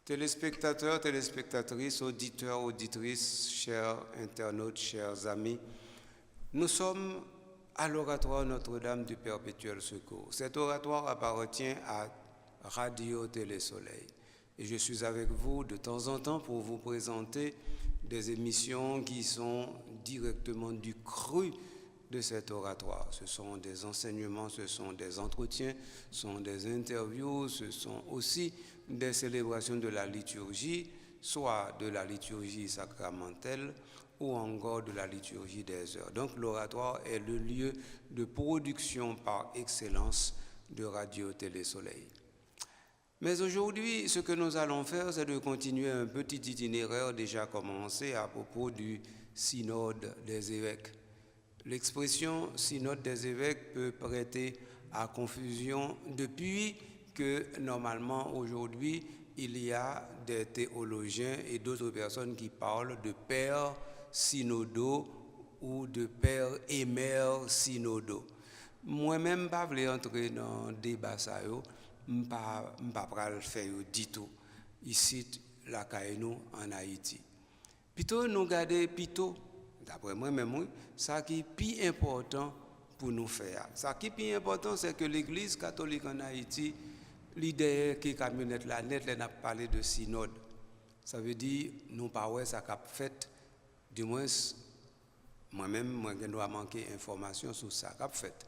Téléspectateurs, téléspectatrices, auditeurs, auditrices, chers internautes, chers amis, nous sommes à l'oratoire Notre-Dame du Perpétuel Secours. Cet oratoire appartient à Radio Télé Soleil. Et je suis avec vous de temps en temps pour vous présenter des émissions qui sont directement du cru de cet oratoire. Ce sont des enseignements, ce sont des entretiens, ce sont des interviews, ce sont aussi des célébrations de la liturgie, soit de la liturgie sacramentelle ou encore de la liturgie des heures. Donc l'oratoire est le lieu de production par excellence de Radio Télé Soleil. Mais aujourd'hui, ce que nous allons faire, c'est de continuer un petit itinéraire déjà commencé à propos du synode des évêques. L'expression synode des évêques peut prêter à confusion depuis que normalement aujourd'hui il y a des théologiens et d'autres personnes qui parlent de pères synodaux ou de pères et mères synodaux. Moi-même, pas voulais entrer dans le débat ça, pas le faire du tout ici la Caïnou en Haïti. Plutôt nous garder plutôt d'après moi-même, ça qui est plus important pour nous faire. Ça qui est plus important, c'est que l'Église catholique en Haïti, l'idée que camionnette la net, elle n'a pas parlé de synode. Ça veut dire, nous pas ouais ça qu'a fait, du moins, moi-même, je dois manquer d'informations sur ça qu'a fait.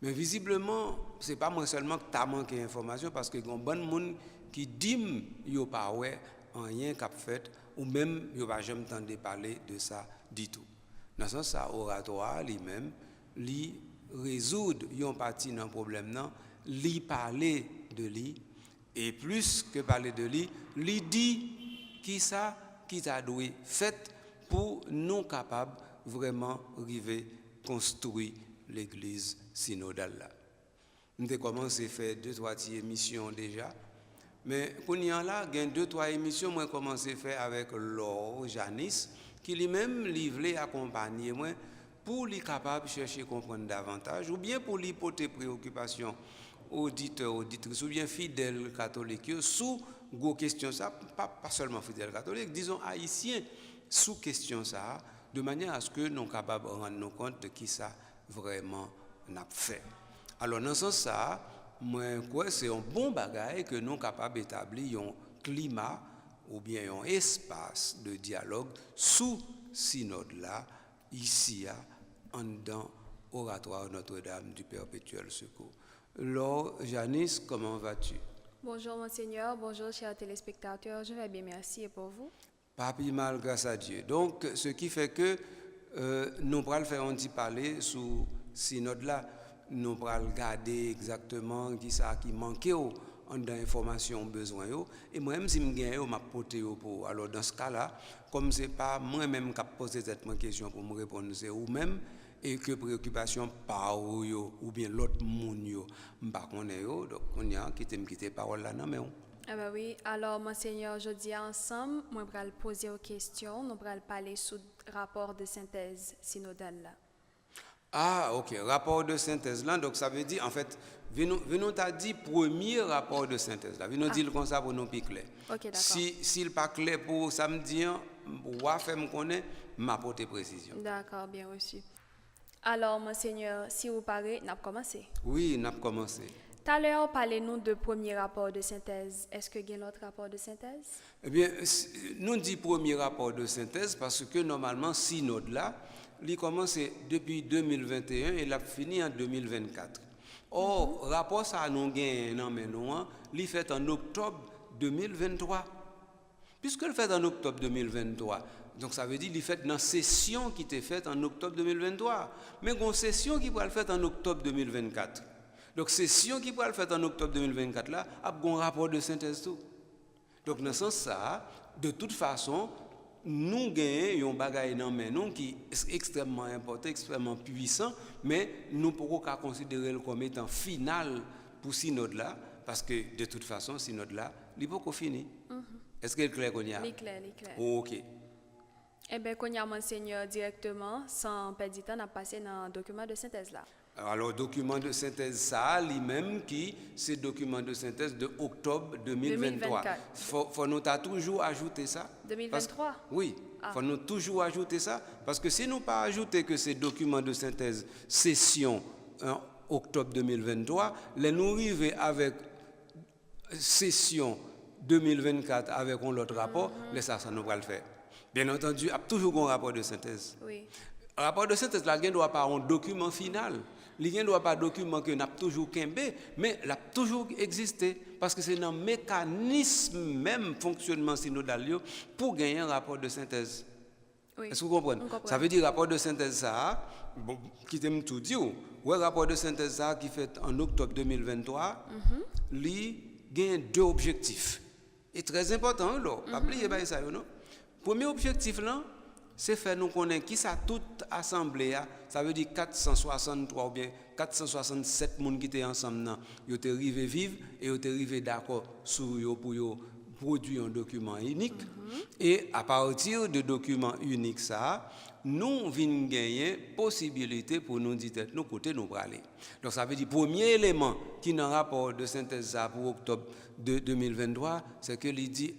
Mais visiblement, ce n'est pas moi seulement que tu as manqué d'informations, parce que y a un bon monde qui dit qu'il n'y a pas ouais, rien qu'a fait, ou même il n'y a pas jamais entendu parler de ça du tout. Dans ce sens, ça, oratoire lui-même, lui résoudre une partie d'un problème, lui parler de lui, et plus que parler de lui, lui dit qui ça, qui t'a doué fait pour nous capables vraiment arriver construire l'église synodale là. Nous avons commencé à faire 2-3 émissions déjà. Mais pour y en là, il y a 2-3 émissions moi commencé à faire avec Laure Janice qui lui-même livré accompagner moi pour lui capable de chercher à comprendre davantage ou bien pour lui porter préoccupation auditeurs auditrices ou bien fidèles catholiques sous gros question ça pas seulement fidèles catholiques disons haïtiens sous question ça de manière à ce que nous sommes capables de rendre nous compte de qui ça vraiment n'a fait. Alors dans ce sens ça moi quoi c'est un bon bagage que nous sommes capables d'établir un climat ou bien un espace de dialogue sous synode là ici en dedans oratoire Notre-Dame du Perpétuel Secours. Laure Janice, comment vas-tu? Bonjour Monseigneur, bonjour chers téléspectateurs, je vais bien, merci et pour vous? Pas plus mal, grâce à Dieu. Donc, ce qui fait que nous allons faire un petit parler sous synode là, nous allons regarder exactement qui ça qui manquait en d'informations besoin et moi-même si je gagne m'a porté pour alors dans ce cas-là comme c'est pas moi-même qui poser cette question pour me répondre c'est ou même et que préoccupation par ou bien l'autre monde yo m'pas connait yo donc on y a quitter parole là non mais Ah ben oui, alors Monseigneur, aujourd'hui ensemble, moi je vais poser aux questions, nous allons parler sous rapport de synthèse synodale là. Ah, ok, rapport de synthèse là, donc ça veut dire, en fait, nous t'a dit premier rapport de synthèse là, nous dire comme ça pour nous plus clair. Ok, d'accord. S'il n'est pas clair pour samedi, ou à faire me connaître, m'apporter précision. D'accord, bien reçu. Alors Monseigneur, si vous parlez, nous avons commencé. Oui, nous avons commencé. Tout à l'heure, parlez-nous de premier rapport de synthèse. Est-ce que il y a l'autre rapport de synthèse? Eh bien, nous dit premier rapport de synthèse parce que normalement, synode là, il commence depuis 2021 et il a fini en 2024. Or, rapport ça nous gagne il fait en octobre 2023. Puisque le fait en octobre 2023, donc ça veut dire qu'il fait dans la session qui était faite en octobre 2023. Mais il y a une session qui va le faire en octobre 2024. Donc session qui va le faire en octobre 2024 là, a un rapport de synthèse tout. Donc dans ce sens ça, de toute façon, nous gagnons un bagage qui est extrêmement important, extrêmement puissant, mais nous ne pouvons pas considérer comme étant final pour synode là, parce que de toute façon, synode là, il n'est pas fini. Est-ce qu'il est clair qu'on y a? Il est clair, il est clair. Ok. Eh bien, qu'on y a Monseigneur directement, sans perdre de temps, on a passé dans le document de synthèse là. Alors, document de synthèse, ça, lui-même, qui, c'est document de synthèse de octobre 2023. 2024. Faut nous t'as toujours ajouté ça. 2023? Oui, faut nous toujours ajouter ça. Parce que si nous pas ajouter que c'est document de synthèse session octobre 2023, les nous arriver avec session 2024 avec un autre rapport, ça nous va le faire. Bien entendu, il y a toujours un rapport de synthèse. Oui. Le rapport de synthèse, là, il ne doit pas un document final. Il ne doit pas un document que n'a toujours qu'embé, mais il a toujours existé. Parce que c'est un mécanisme, même fonctionnement synodal, pour gagner un rapport de synthèse. Oui. Est-ce que vous comprenez? Ça veut dire rapport de synthèse, ça, bon, qui t'aime tout dire, ouais, rapport de synthèse, ça, qui fait en octobre 2023, il gagne deux objectifs. Et très important, là. Oubliez pas ça, non? Premier objectif, là, c'est faire nous connaître qui ça toute assemblée, ça veut dire 463 ou bien 467 personnes qui étaient ensemble, ils étaient arrivés vivre et ils étaient arrivés d'accord sur yo pour yo produire un document unique. Et à partir de document unique ça, nous venons gagner possibilité pour nous dire nous côté nous aller. Donc ça veut dire premier élément qui dans rapport de synthèse ça pour octobre de 2023, c'est que il dit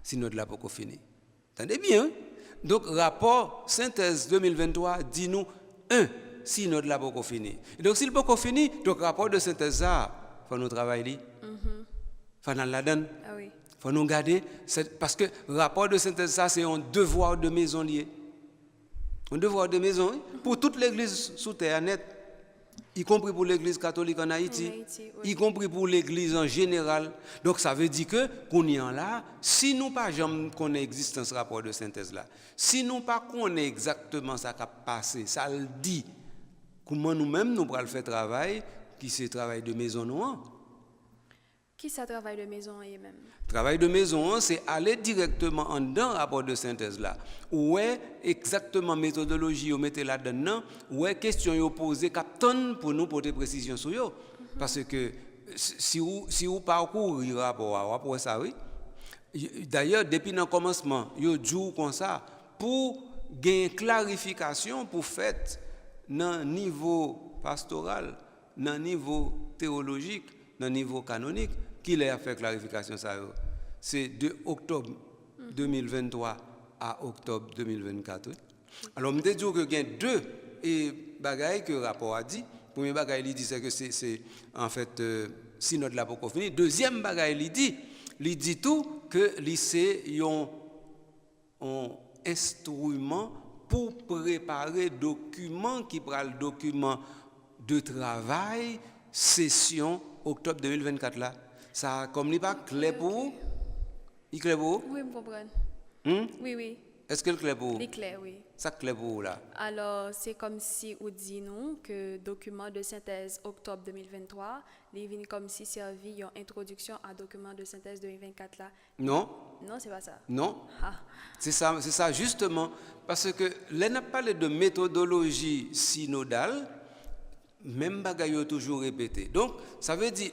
si notre là pas fini. Attendez bien. Donc, rapport synthèse 2023 dit nous, si notre labo est fini. Donc, si le pas fini, donc rapport de synthèse, ça, il faut nous travailler. Il faut nous la donner. Ah oui. Il faut nous garder. Parce que rapport de synthèse, ça, c'est un devoir de maison lié. Un devoir de maison pour toute l'église sous terre net, y compris pour l'église catholique en Haïti, y compris pour l'église en général. Donc ça veut dire que qu'on y en là, si nous pas jamais connaît existence rapport de synthèse là, si nous pas connaît exactement ça qui a passé, ça le dit comment nous-mêmes nous pourrons faire travail qui c'est travail de maison nous. Qui ça travaille de maison et même? Travail de maison, c'est aller directement en dans rapport de synthèse là. Où est exactement méthodologie vous mettez là-dedans, où est question vous posez captain pour nous porter précision sur yo. Parce que si vous parcourez rapport ça oui. D'ailleurs depuis le commencement, yo dit comme ça pour gagner clarification pour fait dans niveau pastoral, dans niveau théologique, dans niveau canonique. Qui l'a fait clarification ça? C'est de octobre 2023 à octobre 2024. Oui. Alors, je me dis que il y a deux bagailles que le rapport a dit. Premier bagaille, il dit que c'est en fait si notre labo est fini. Deuxième bagaille, il dit tout que c'est un instrument pour préparer document qui prend le document de travail session octobre 2024 là. Ça, comme il n'est pas clair pour vous, il est clair pour vous? Oui, je comprends. Oui, oui. Est-ce que c'est clair pour vous? Il est clair, oui. Ça clair pour vous là? Alors, c'est comme si on dit nous que document de synthèse octobre 2023, il vient comme si servi une introduction à document de synthèse 2024 là. Non. Non, c'est pas ça. Non. Ah. C'est ça justement. Parce que là, on a parlé de méthodologie synodale, même bagaille est toujours répété. Donc, ça veut dire,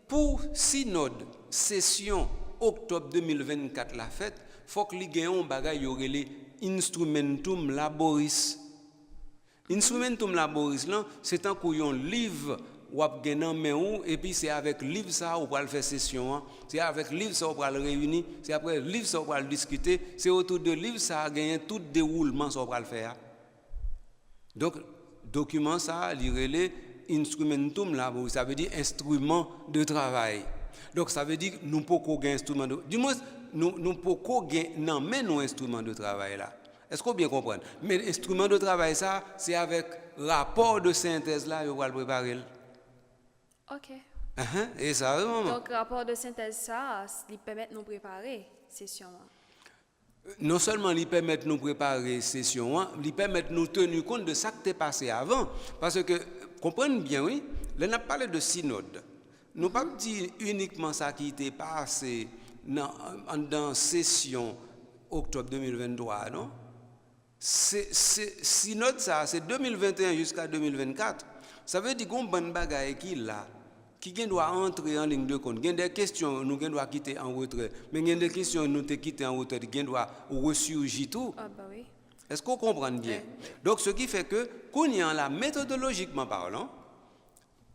pour synode, session octobre 2024 la fête, il faut que les gagnants bagaille les instrumentum laboris. Instrumentum laboris là, c'est un couillon livre ou gagnant mais où et puis c'est avec livre ça on va le faire session, c'est avec livre ça on va le réunir, c'est après livre ça on va le discuter, c'est autour de livre ça gagner tout déroulement ça on va le faire. Donc document ça lire instrumentum laboris, ça veut dire instrument de travail. Donc ça veut dire que nous pouvons gagner instrument de du moins nous pouvons gagner non mais nos instruments de travail là. Est-ce qu'on bien comprendre? Mais l'instrument de travail ça c'est avec rapport de synthèse là on va le préparer. OK. Et ça vraiment. Donc rapport de synthèse ça, il permet de nous préparer session. Non seulement il permet de nous préparer session, il permet de nous tenir compte de ça qui est passé avant parce que comprenez bien oui, là on a parlé de synode. Nous pas dit uniquement ça qui était passé dans session octobre 2023 non. C'est synode ça, c'est 2021 jusqu'à 2024. Ça veut dire qu'on bonne bagaille qui là qui doit entrer en ligne de compte. Il y a des questions nous doit quitter en retrait, mais il y a des questions nous te quitter en retrait, qui doit ressurgir tout. Ah bah oui. Est-ce qu'on comprend bien? Donc, ce qui fait que, qu'on y a là, méthodologiquement parlant,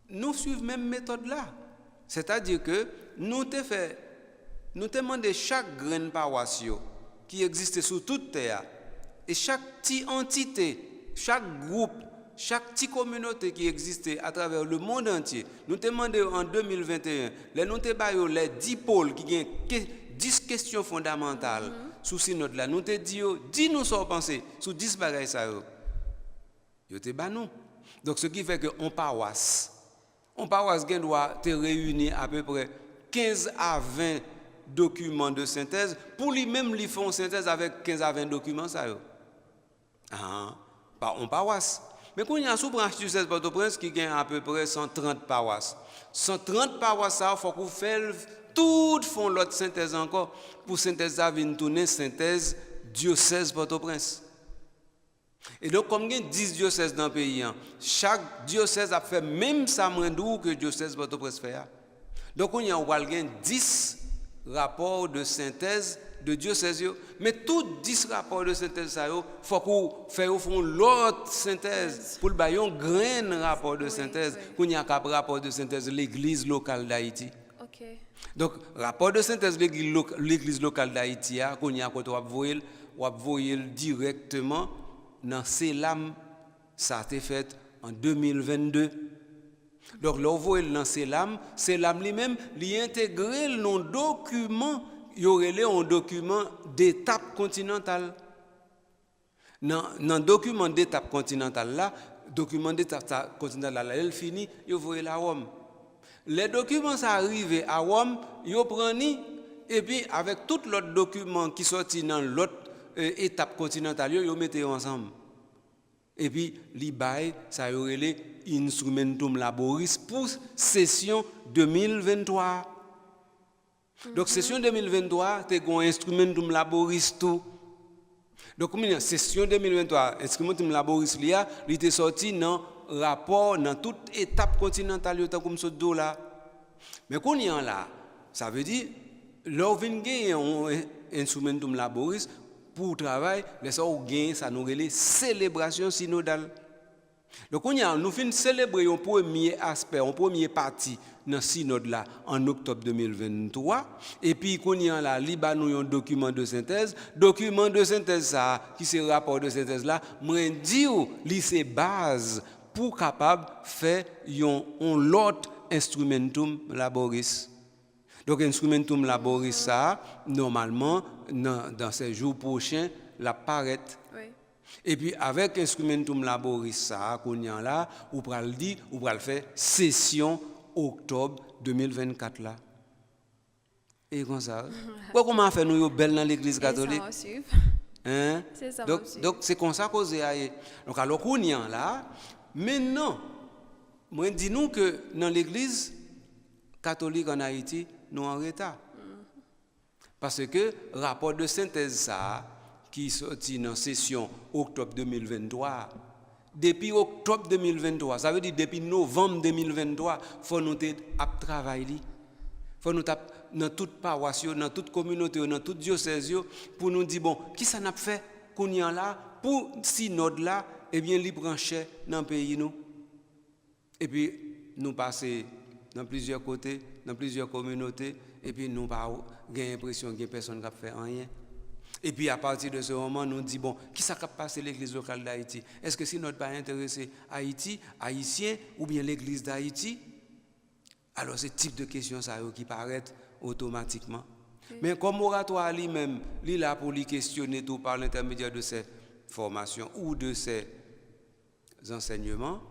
nous suivons même méthode là. C'est-à-dire que nous te demandé chaque graine paroisse qui existait sur toute terre, et chaque petite entité, chaque groupe, chaque petite communauté qui existait à travers le monde entier, nous te demandé en 2021, nous te baillé les 10 pôles qui ont 10 questions fondamentales sous ces notes-là. Nous te dit, dis-nous ce que vous pensez sur 10 bagages ça. Yo te ba nous. Donc ce qui fait que on paroisse doit te réunir à peu près 15 à 20 documents de synthèse pour lui-même lui faire une synthèse avec 15 à 20 documents ça. On paroisse. Mais quand il y a sous branche du 16 Port-au-Prince qui gagne à peu près 130 paroisses. 130 paroisses ça faut qu'on fasse toutes font l'autre synthèse encore pour synthèse ça vienne tourner synthèse diocèse Port-au-Prince. Et donc comme il y a 10 diocèses dans le pays, chaque diocèse a fait même ça moins doux que diocèse Port-au-Prince fait. Donc on y a 10 rapports de synthèse de diocèse, mais tous 10 rapports de synthèse ça faut qu'on fasse l'autre synthèse pour le baillon grain rapport de synthèse qu'on y a cap rapport de synthèse l'église locale d'Haïti. Donc rapport de synthèse l'église locale d'Haïti qu'on y a quand on voyer directement dans CELAM, ça a été fait en 2022. Donc là, vous voyez dans CELAM lui-même, il intègre dans document, il y aurait un document d'étape continentale. Dans le document d'étape continentale là, il finit, vous voyez la Rome. Les documents ça arrivé à Rome, ils prennent et puis avec tout l'autre document qui sorti dans l'autre étape continentale, ils mettent ensemble. Et puis, l'IBAI, ça y aurait les instrumentum laboris pour session 2023. Donc, session 2023, tu as un instrumentum laboris tout. Donc, session 2023, instrumentum laboris, il est sorti dans le rapport, dans toute étape continentale, comme ce dos là. Mais quand on est là, ça veut dire, l'on vient gagner un instrumentum laboris, pour le travail, ça nous relève célébration synodale. Donc, nous finissons célébrer un premier aspect, un premier partie dans le synode là en octobre 2023. Et puis, quand nous avons un document de synthèse. Document de synthèse, ça, qui c'est le rapport de synthèse là, moi, dit c'est base pour capable faire un autre instrumentum laboris. Donc, instrumentum laboris, ça, normalement, dans ces jours prochains, la paraît. Oui. Et puis, avec instrumentum laboris, ça, qu'on y a là, on va le dire, on va le faire session octobre 2024 là. Et comme ça. Comment fait nous belle dans l'église catholique? Hein? C'est ça. Donc, c'est comme ça qu'on a. Donc, alors qu'on y a là, maintenant, moi, dis-nous que dans l'église catholique en Haïti, nous en retard. Parce que le rapport de synthèse ça, qui est sorti dans la session octobre 2023, depuis octobre 2023, ça veut dire depuis novembre 2023, il faut nous travailler. Il faut nous dans toute paroisse, dans toute communauté, dans toute diocèse, pour nous dire, bon, qui ça n'a fait qu'on y a là, pour synode là, eh bien, les brancher dans le pays nous. Et puis, nous passer dans plusieurs côtés, dans plusieurs communautés, et puis nous avons l'impression qu'il n'y a personne qui a fait rien. Et puis à partir de ce moment, nous disons, bon, qui ça a passé l'église locale d'Haïti? Est-ce que si notre pas intéressé Haïti, Haïtien, ou bien l'église d'Haïti? Alors ce type de questions ça qui paraît automatiquement. Oui. Mais comme oratoire lui-même, il est là pour lui questionner tout par l'intermédiaire de ses formations ou de ses enseignements,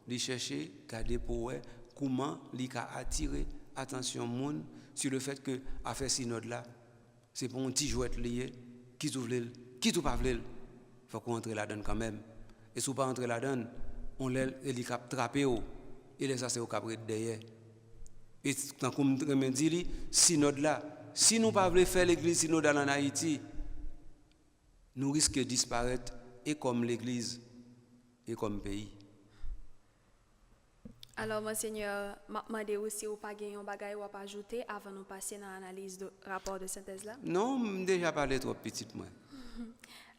il cherche, garder pour eux, comment il a attiré attention monde sur le fait que à faire synode là c'est pour un petit jouet lié qui tout pas veut faut qu'on entre là-dedans quand même et si pas entrer là-dedans on les cap trapper et les ça c'est au cabret derrière et tant comme me dit synode là si nous pas voulons faire l'église synodale en Haïti nous risquons de disparaître et comme l'église et comme pays. Alors, Monseigneur, m'a demandé aussi ou pas gagner un bagage ou pas ajouter avant de passer dans l'analyse du rapport de synthèse là? Non, déjà parlé trop petite moi.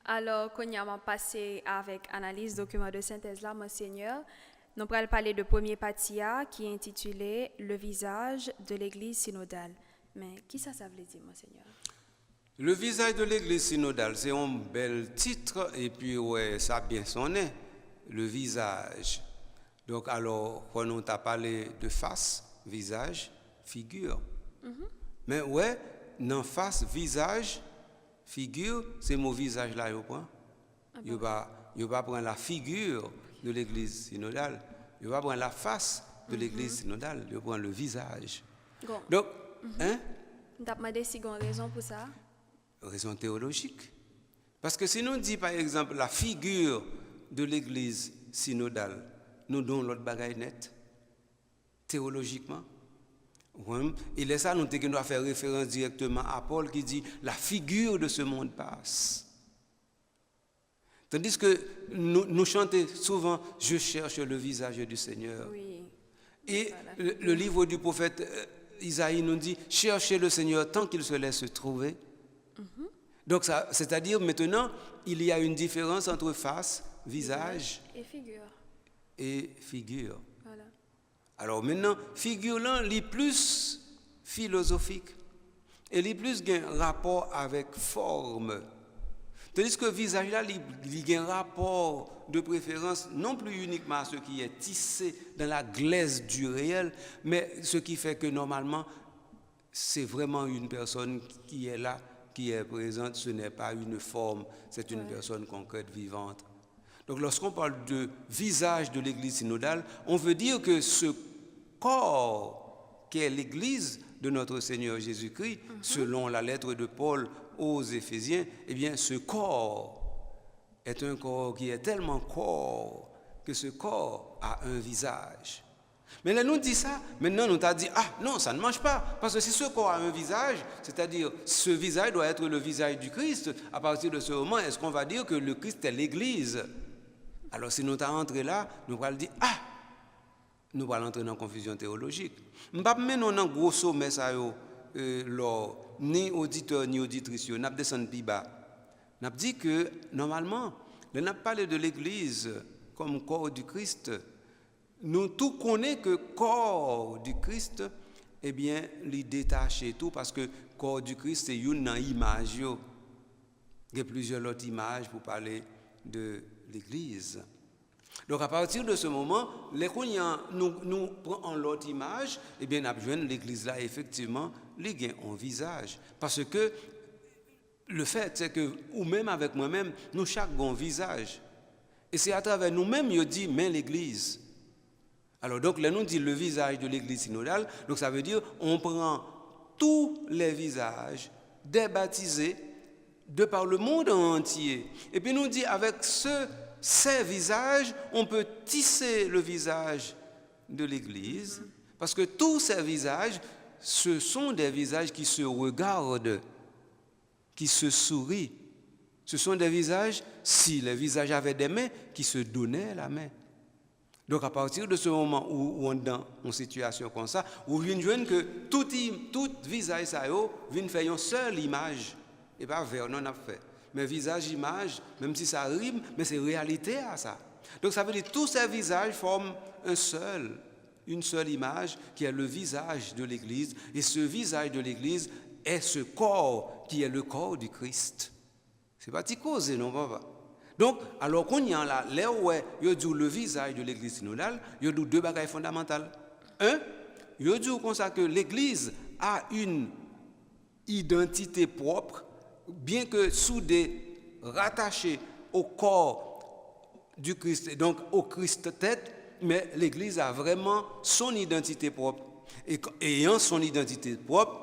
Alors, quand on a passé avec analyse document de synthèse là, Monseigneur, nous allons parler de premier patia qui est intitulé Le visage de l'Église synodale. Mais qui ça veut dire, Monseigneur? Le visage de l'église synodale, c'est un bel titre, et puis ouais, ça a bien sonné, le visage. Donc alors, quand on t'a parlé de face, visage, figure. Mais ouais, dans face, visage, figure, c'est mon visage là, il prend. Il va prendre la figure de l'église synodale, il va prendre la face de l'église synodale, il va prendre le visage. Bon. Donc, hein? Tu as demandé si il y a une raison pour ça? Raison théologique. Parce que si nous dit par exemple la figure de l'église synodale, nous donnons l'autre bagaille net, théologiquement. Et là, ça, nous devons faire référence directement à Paul qui dit la figure de ce monde passe. Tandis que nous chantons souvent je cherche le visage du Seigneur. Oui. Et le livre du prophète Isaïe nous dit cherchez le Seigneur tant qu'il se laisse trouver. Donc, c'est-à-dire maintenant, il y a une différence entre face, visage et figure. Voilà. Alors maintenant, figure là, est plus philosophique et est plus un rapport avec forme. Tandis que visage là, il a un rapport de préférence non plus uniquement à ce qui est tissé dans la glaise du réel, mais ce qui fait que normalement, c'est vraiment une personne qui est là, qui est présente, ce n'est pas une forme, c'est une personne concrète, vivante. Donc lorsqu'on parle de visage de l'église synodale, on veut dire que ce corps qui est l'église de notre Seigneur Jésus-Christ, selon la lettre de Paul aux Éphésiens, eh bien ce corps est un corps qui est tellement corps que ce corps a un visage. Mais là, nous dit ça, maintenant, nous t'a dit, ah non, ça ne marche pas, parce que si ce corps a un visage, c'est-à-dire ce visage doit être le visage du Christ, à partir de ce moment, est-ce qu'on va dire que le Christ est l'Église? Alors si nous t'as entré là, nous allons dire, ah, nous allons entrer dans la confusion théologique. Nous ne pouvons pas mettre dans gros sommet ça, ni auditeur, ni auditrice, nous allons descendre plus bas. Nous avons dit que, normalement, nous avons parlé de l'Église comme corps du Christ. Nous tout connaissons que corps du Christ, eh bien, il détache tout parce que corps du Christ, c'est une image. Il y a plusieurs autres images pour parler de l'Église. Donc, à partir de ce moment, les nous prenons l'autre image, eh bien, nous avons l'Église là, effectivement, il y a un visage. Parce que le fait, c'est que, ou même avec moi-même, nous chaque avons un visage. Et c'est à travers nous-mêmes, il dit, mais l'Église. Alors donc, là, nous dit le visage de l'église synodale, donc ça veut dire on prend tous les visages des baptisés de par le monde entier. Et puis nous dit avec ces visages, on peut tisser le visage de l'église, parce que tous ces visages, ce sont des visages qui se regardent, qui se sourient. Ce sont des visages, si les visages avaient des mains, qui se donnaient la main. Donc, à partir de ce moment où on est dans une situation comme ça, où vient joindre que tout visage, ça vient faire une seule image. Et pas vers, non, on a fait. Mais visage, image, même si ça rime, mais c'est réalité à ça. Donc, ça veut dire que tous ces visages forment une seule image qui est le visage de l'Église. Et ce visage de l'Église est ce corps qui est le corps du Christ. C'est pas ticosé, non, papa? Donc, alors qu'on y a là, où il y a le visage de l'église synodale, il y a deux bagages fondamentales. Un, il y a dit comme ça que l'église a une identité propre, bien que soudée, rattachée au corps du Christ, donc au Christ tête, mais l'église a vraiment son identité propre. Et ayant son identité propre,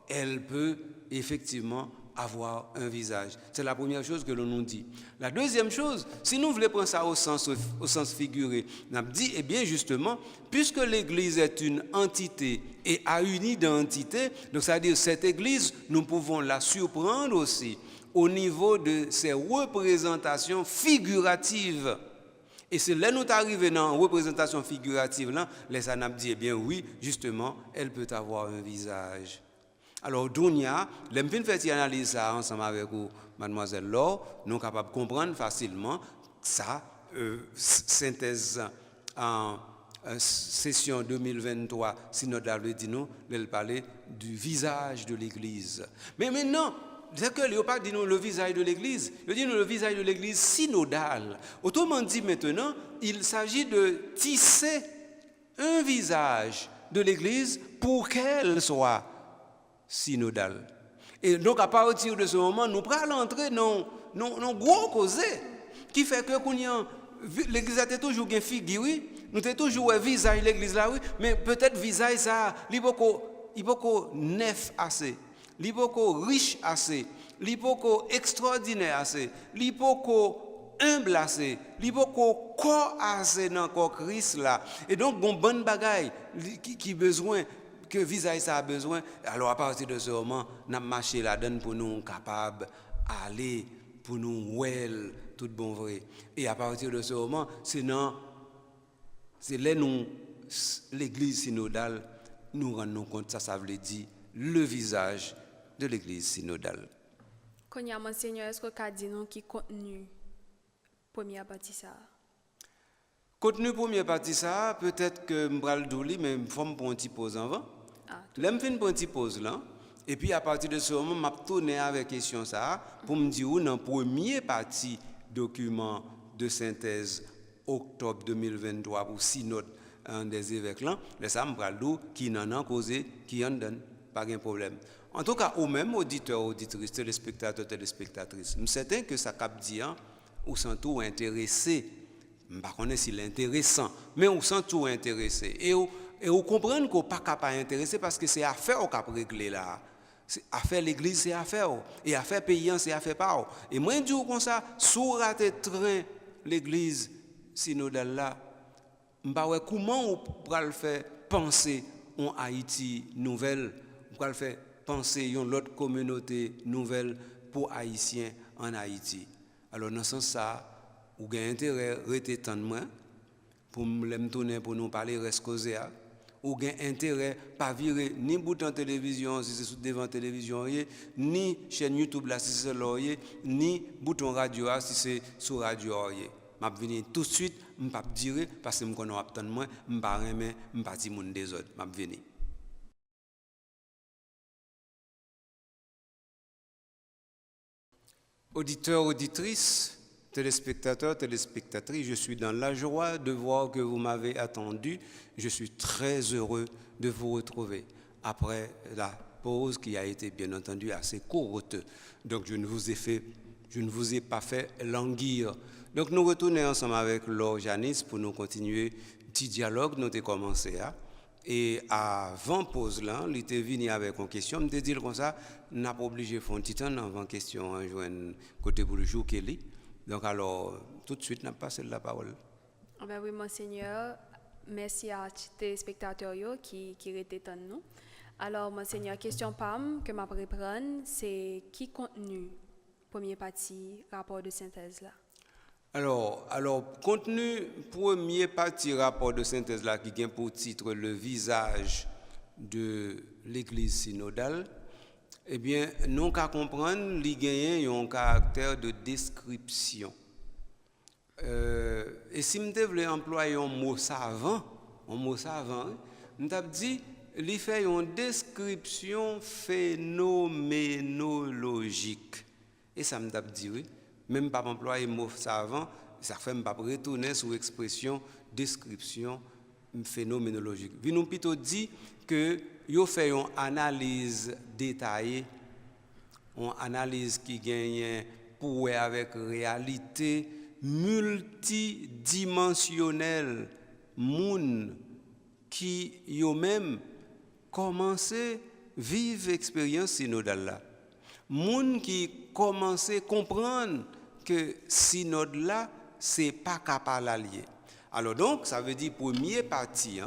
elle peut effectivement avoir un visage. C'est la première chose que l'on nous dit. La deuxième chose, si nous voulons prendre ça au sens figuré, on a dit, eh bien justement, puisque l'Église est une entité et a une identité, donc c'est-à-dire cette Église, nous pouvons la surprendre aussi au niveau de ses représentations figuratives. Et c'est là que nous arrivons dans une représentation figurative, là, les anabes dit, eh bien oui, justement, elle peut avoir un visage. Alors, Dounia, les fin fait une analyse ça ensemble avec vous, mademoiselle Laure, nous sommes capables de comprendre facilement ça, synthèse en session 2023, synodale veut dire nous, elle parlait du visage de l'Église. Mais maintenant, c'est que il n'a pas dit nous le visage de l'Église, il dit nous le visage de l'Église synodale. Autrement dit maintenant, il s'agit de tisser un visage de l'Église pour qu'elle soit synodale. Et donc à partir de ce moment, nous allons entrer dans gros causé qui fait que l'Église a toujours une figure, oui, nous avons toujours un visage de l'Église là, oui, mais peut-être visage ça, il n'est pas neuf assez, il n'est pas riche assez, il n'est pas extraordinaire assez, il n'est pas humble assez, il n'est pas corps assez dans le corps Christ là. Et donc, il y a une bonne bagaille qui besoin, que visage ça a besoin. Alors à partir de ce moment, nous avons marché là-dedans pour nous capables d'aller, pour nous well, tout bon vrai. Et à partir de ce moment, c'est là nous, l'Église synodale, nous rendons compte, ça veut dire le visage de l'Église synodale. Quand il y a Monseigneur, est-ce que vous avez dit nous qui contenu première partie ça? Contenu première partie ça, peut-être que je vais le dire, mais il faut me prendre une petite pause avant. Là, je fais une petite pause là. Et puis à partir de ce moment, je tourne avec la question ça pour me dire dans la première partie document de synthèse octobre 2023 pour synode des évêques là, ça me parle d'où qui n'en a causé, qui en donne, pas de problème. En tout cas, au même auditeurs, auditrices, téléspectateurs, téléspectatrices, je suis certain que ça cap dit, ou sont tout intéressé. Je ne sais pas si c'est intéressant, mais on sent tout intéressé. Et on comprend qu'on n'est pas capable d'intéresser parce que c'est affaire qu'on a régler là. Affaire l'église, c'est affaire. Et affaire paysan, c'est affaire pas. Et moi, je dis comme ça, sous raté train l'église synodale là, comment on peut le faire penser en Haïti nouvelle, on peut le faire penser en l'autre communauté nouvelle pour Haïtiens en Haïti. Alors, dans ce sens, ça, ou avez intérêt à rester tant de moins pour me tourner pour nous parler, reste causé. Ou avez intérêt à pas virer ni bouton télévision si c'est devant télévision, ni chaîne YouTube là si c'est là, ni bouton radio si c'est sur radio. Je vais venir tout de suite, je ne vais pas dire parce que je connais tant de moins, je ne vais pas remettre, je ne vais pas dire mon désordre. Je vais venir. Auditeurs, auditrices, téléspectateurs, téléspectatrices, je suis dans la joie de voir que vous m'avez attendu. Je suis très heureux de vous retrouver après la pause qui a été bien entendu assez courte. Donc je ne vous ai pas fait languir. Donc nous retournons ensemble avec Laure Janice pour nous continuer le petit dialogue nous avons commencé. Et avant pause là, il était venu avec une question, me dit comme ça, n'a pas obligé de faire un petit temps avant question un joint côté pour le jour Kelly. Donc alors tout de suite n'a passé la parole. Ben oui, Monseigneur, merci à les spectateurs qui étaient en nous. Alors Monseigneur, question PAM que m'a reprendre, c'est qui contenu première partie rapport de synthèse là. Alors, contenu premier partie rapport de synthèse là qui a pour titre le visage de l'Église synodale, eh bien, nous qu'à comprendre, il y a un caractère de description. Et si je voulais employer un mot savant, je dit, il fait une description phénoménologique. Et ça me dit oui. Même pas employer le mot savant, ça fait pas retourner sur l'expression description phénoménologique. Vi nous plutôt dit que yo fait une analyse détaillée, une analyse qui gagne pour avec réalité multidimensionnelle, moun qui yo même commencé vivre expérience synodale là. Moun qui commencé comprendre que synode là c'est pas capable d'allier. Alors donc ça veut dire première partie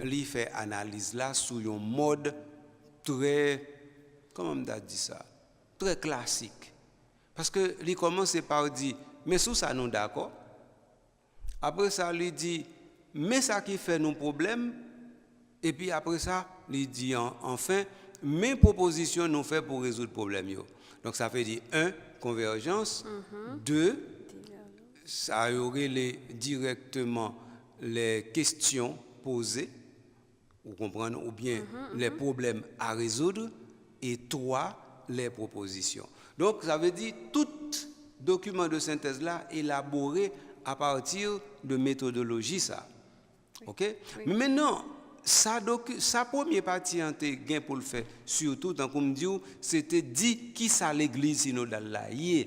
il fait analyse là sous un mode très comment on dit ça très classique parce que il commence par dire mais sous ça nous d'accord. Après ça il dit mais ça qui fait nos problèmes et puis après ça il dit enfin mes propositions nous fait pour résoudre le problème. Donc ça fait dire 1, convergence, 2, ça aurait directement les questions posées, vous comprenez, ou bien les problèmes à résoudre, et 3, les propositions. Donc ça veut dire tout document de synthèse là élaboré à partir de méthodologie ça. OK? Oui. Mais maintenant sa première partie en gain pour le faire surtout tant comme dit c'était dit qui ça l'église synodale là y.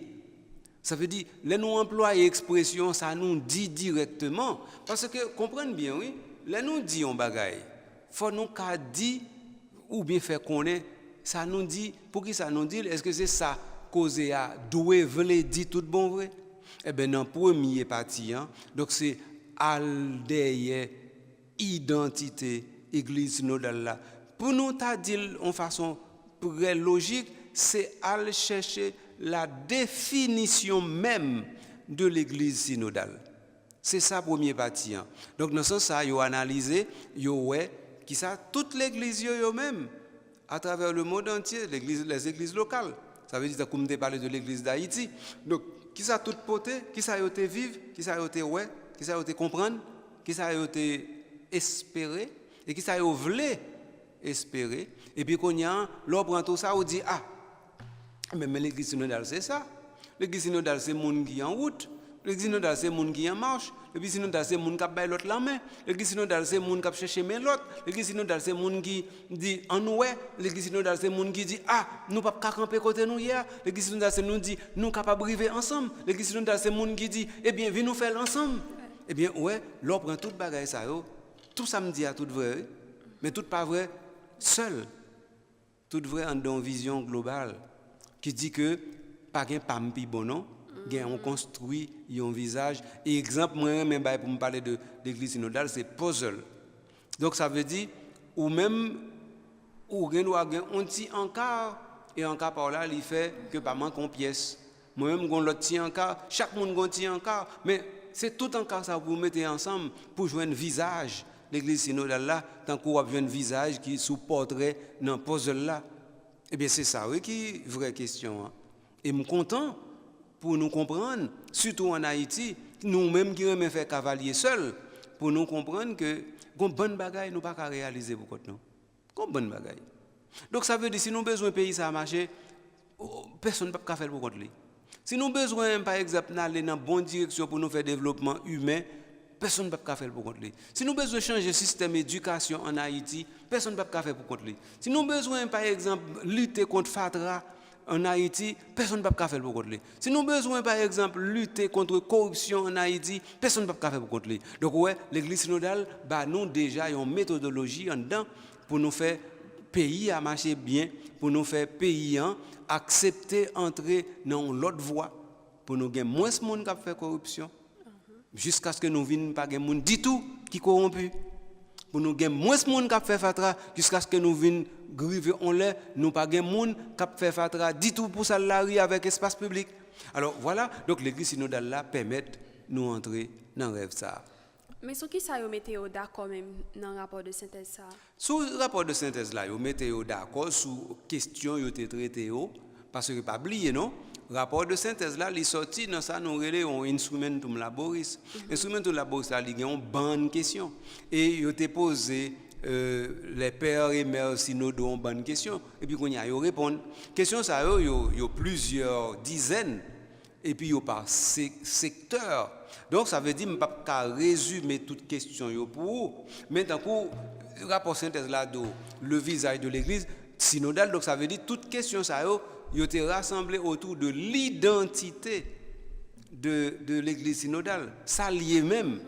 Ça veut dire les nous employer expression ça nous dit directement parce que comprenez bien oui, les nous dit on bagaille. Faut nous qu'a dit ou bien faire connaître ça nous dit pour qui ça nous dit est-ce que c'est ça causé à doué veut dire tout bon vrai? Eh bien dans premier partie donc c'est al derrière identité église synodale là pour nous t'a dit en façon très logique c'est aller chercher la définition même de l'église synodale c'est ça premier partie donc dans ce sens ça yo analyser yo ouais qui ça toute l'église yo même à travers le monde entier les églises locales ça veut dire comme tu parlé de l'église d'Haïti donc qui ça tout poté qui ça yo été vivre qui ça yo été ouais qui ça yo été comprendre qui ça yo été espérer et qui ça yo voulait espérer et puis qu'on y a l'on prend tout ça on dit ah mais l'église synodale c'est ça l'église synodale c'est monde qui en route l'église synodale c'est monde qui en marche l'église synodale c'est monde qui a bail l'autre la main l'église synodale c'est monde qui a chercher main l'autre l'église synodale c'est monde qui dit en ouais l'église synodale c'est monde qui dit ah nous pas camper côté nous hier l'église synodale c'est nous dit nous capable vivre ensemble l'église synodale c'est monde qui dit eh bien viens nous faire ensemble eh bien ouais l'on prend toute bagaille ça yo tout ça me dit à tout vrai mais tout pas vrai seul tout vrai en dans vision globale qui dit que pas gain pas pi bon non gain on construit un visage et exemple moi même pour me parler de l'église synodale c'est puzzle donc ça veut dire ou même ou gain on petit encart et encart par là il fait que pas manque en pièce moi même gon l'autre petit encart chaque monde gon petit encart mais c'est tout encart ça vous mettez ensemble pour joindre visage l'église synodale là tant qu'on a un visage qui sous portrait dans puzzle là. Eh bien, c'est ça, oui, qui est vraie question. Et je suis content pour nous comprendre, surtout en Haïti, nous-mêmes qui aimons faire cavalier seul, pour nous comprendre que une bonne bagaille, nous ne pouvons pas réaliser beaucoup de nous. Une bonne bagaille. Donc, ça veut dire si nous avons besoin de pays ça marcher, personne ne peut pas faire pour contre lui. Si nous avons besoin, par exemple, d'aller dans la bonne direction pour nous faire développement humain, personne ne peut pas faire pour contre lui. Si nous avons besoin de changer le système d'éducation en Haïti, personne ne peut pas faire pour contre lui. Si nous avons besoin, par exemple, de lutter contre FATRA en Haïti, personne ne peut pas faire pour contre lui. Si nous avons besoin, par exemple, de lutter contre la corruption en Haïti, personne ne peut pas faire pour contre lui. Donc, ouais, l'église synodale, nous déjà une méthodologie en dedans pour nous faire pays à marcher bien, pour nous faire pays accepter entrer dans l'autre voie, pour nous gagner moins de monde qui fait corruption. Jusqu'à ce que nous venions pas de monde du tout qui corrompu. Pour nous gagner moins de monde qui fait fatra jusqu'à ce que nous venions griver en l'air, nous pas de monde qui fait fatra du tout pour salarier avec espace public. Alors voilà, donc l'église synodale là permet nous entrer dans rêve ça. Mais sur qui ça vous mettez d'accord même dans le rapport de synthèse ça? Sur le rapport de synthèse là, vous mettez d'accord sur question yo te traité parce que pas oublier non. Rapport de synthèse là, il sorti dans ça nous relais un instrumentum laboris. Instrumentum laboris là, il y a une bonne question et il te posé les pères et mères synodaux une bonne question et puis qu'on y a yo répondre. Question ça yo plusieurs dizaines et puis yo par secteur. Donc ça veut dire me pas résumer toute question yo pour vous. Mais tant que rapport synthèse là le visage de l'église synodale donc ça veut dire toute question ça ils ont été rassemblés autour de l'identité de l'église synodale. Ça lié même.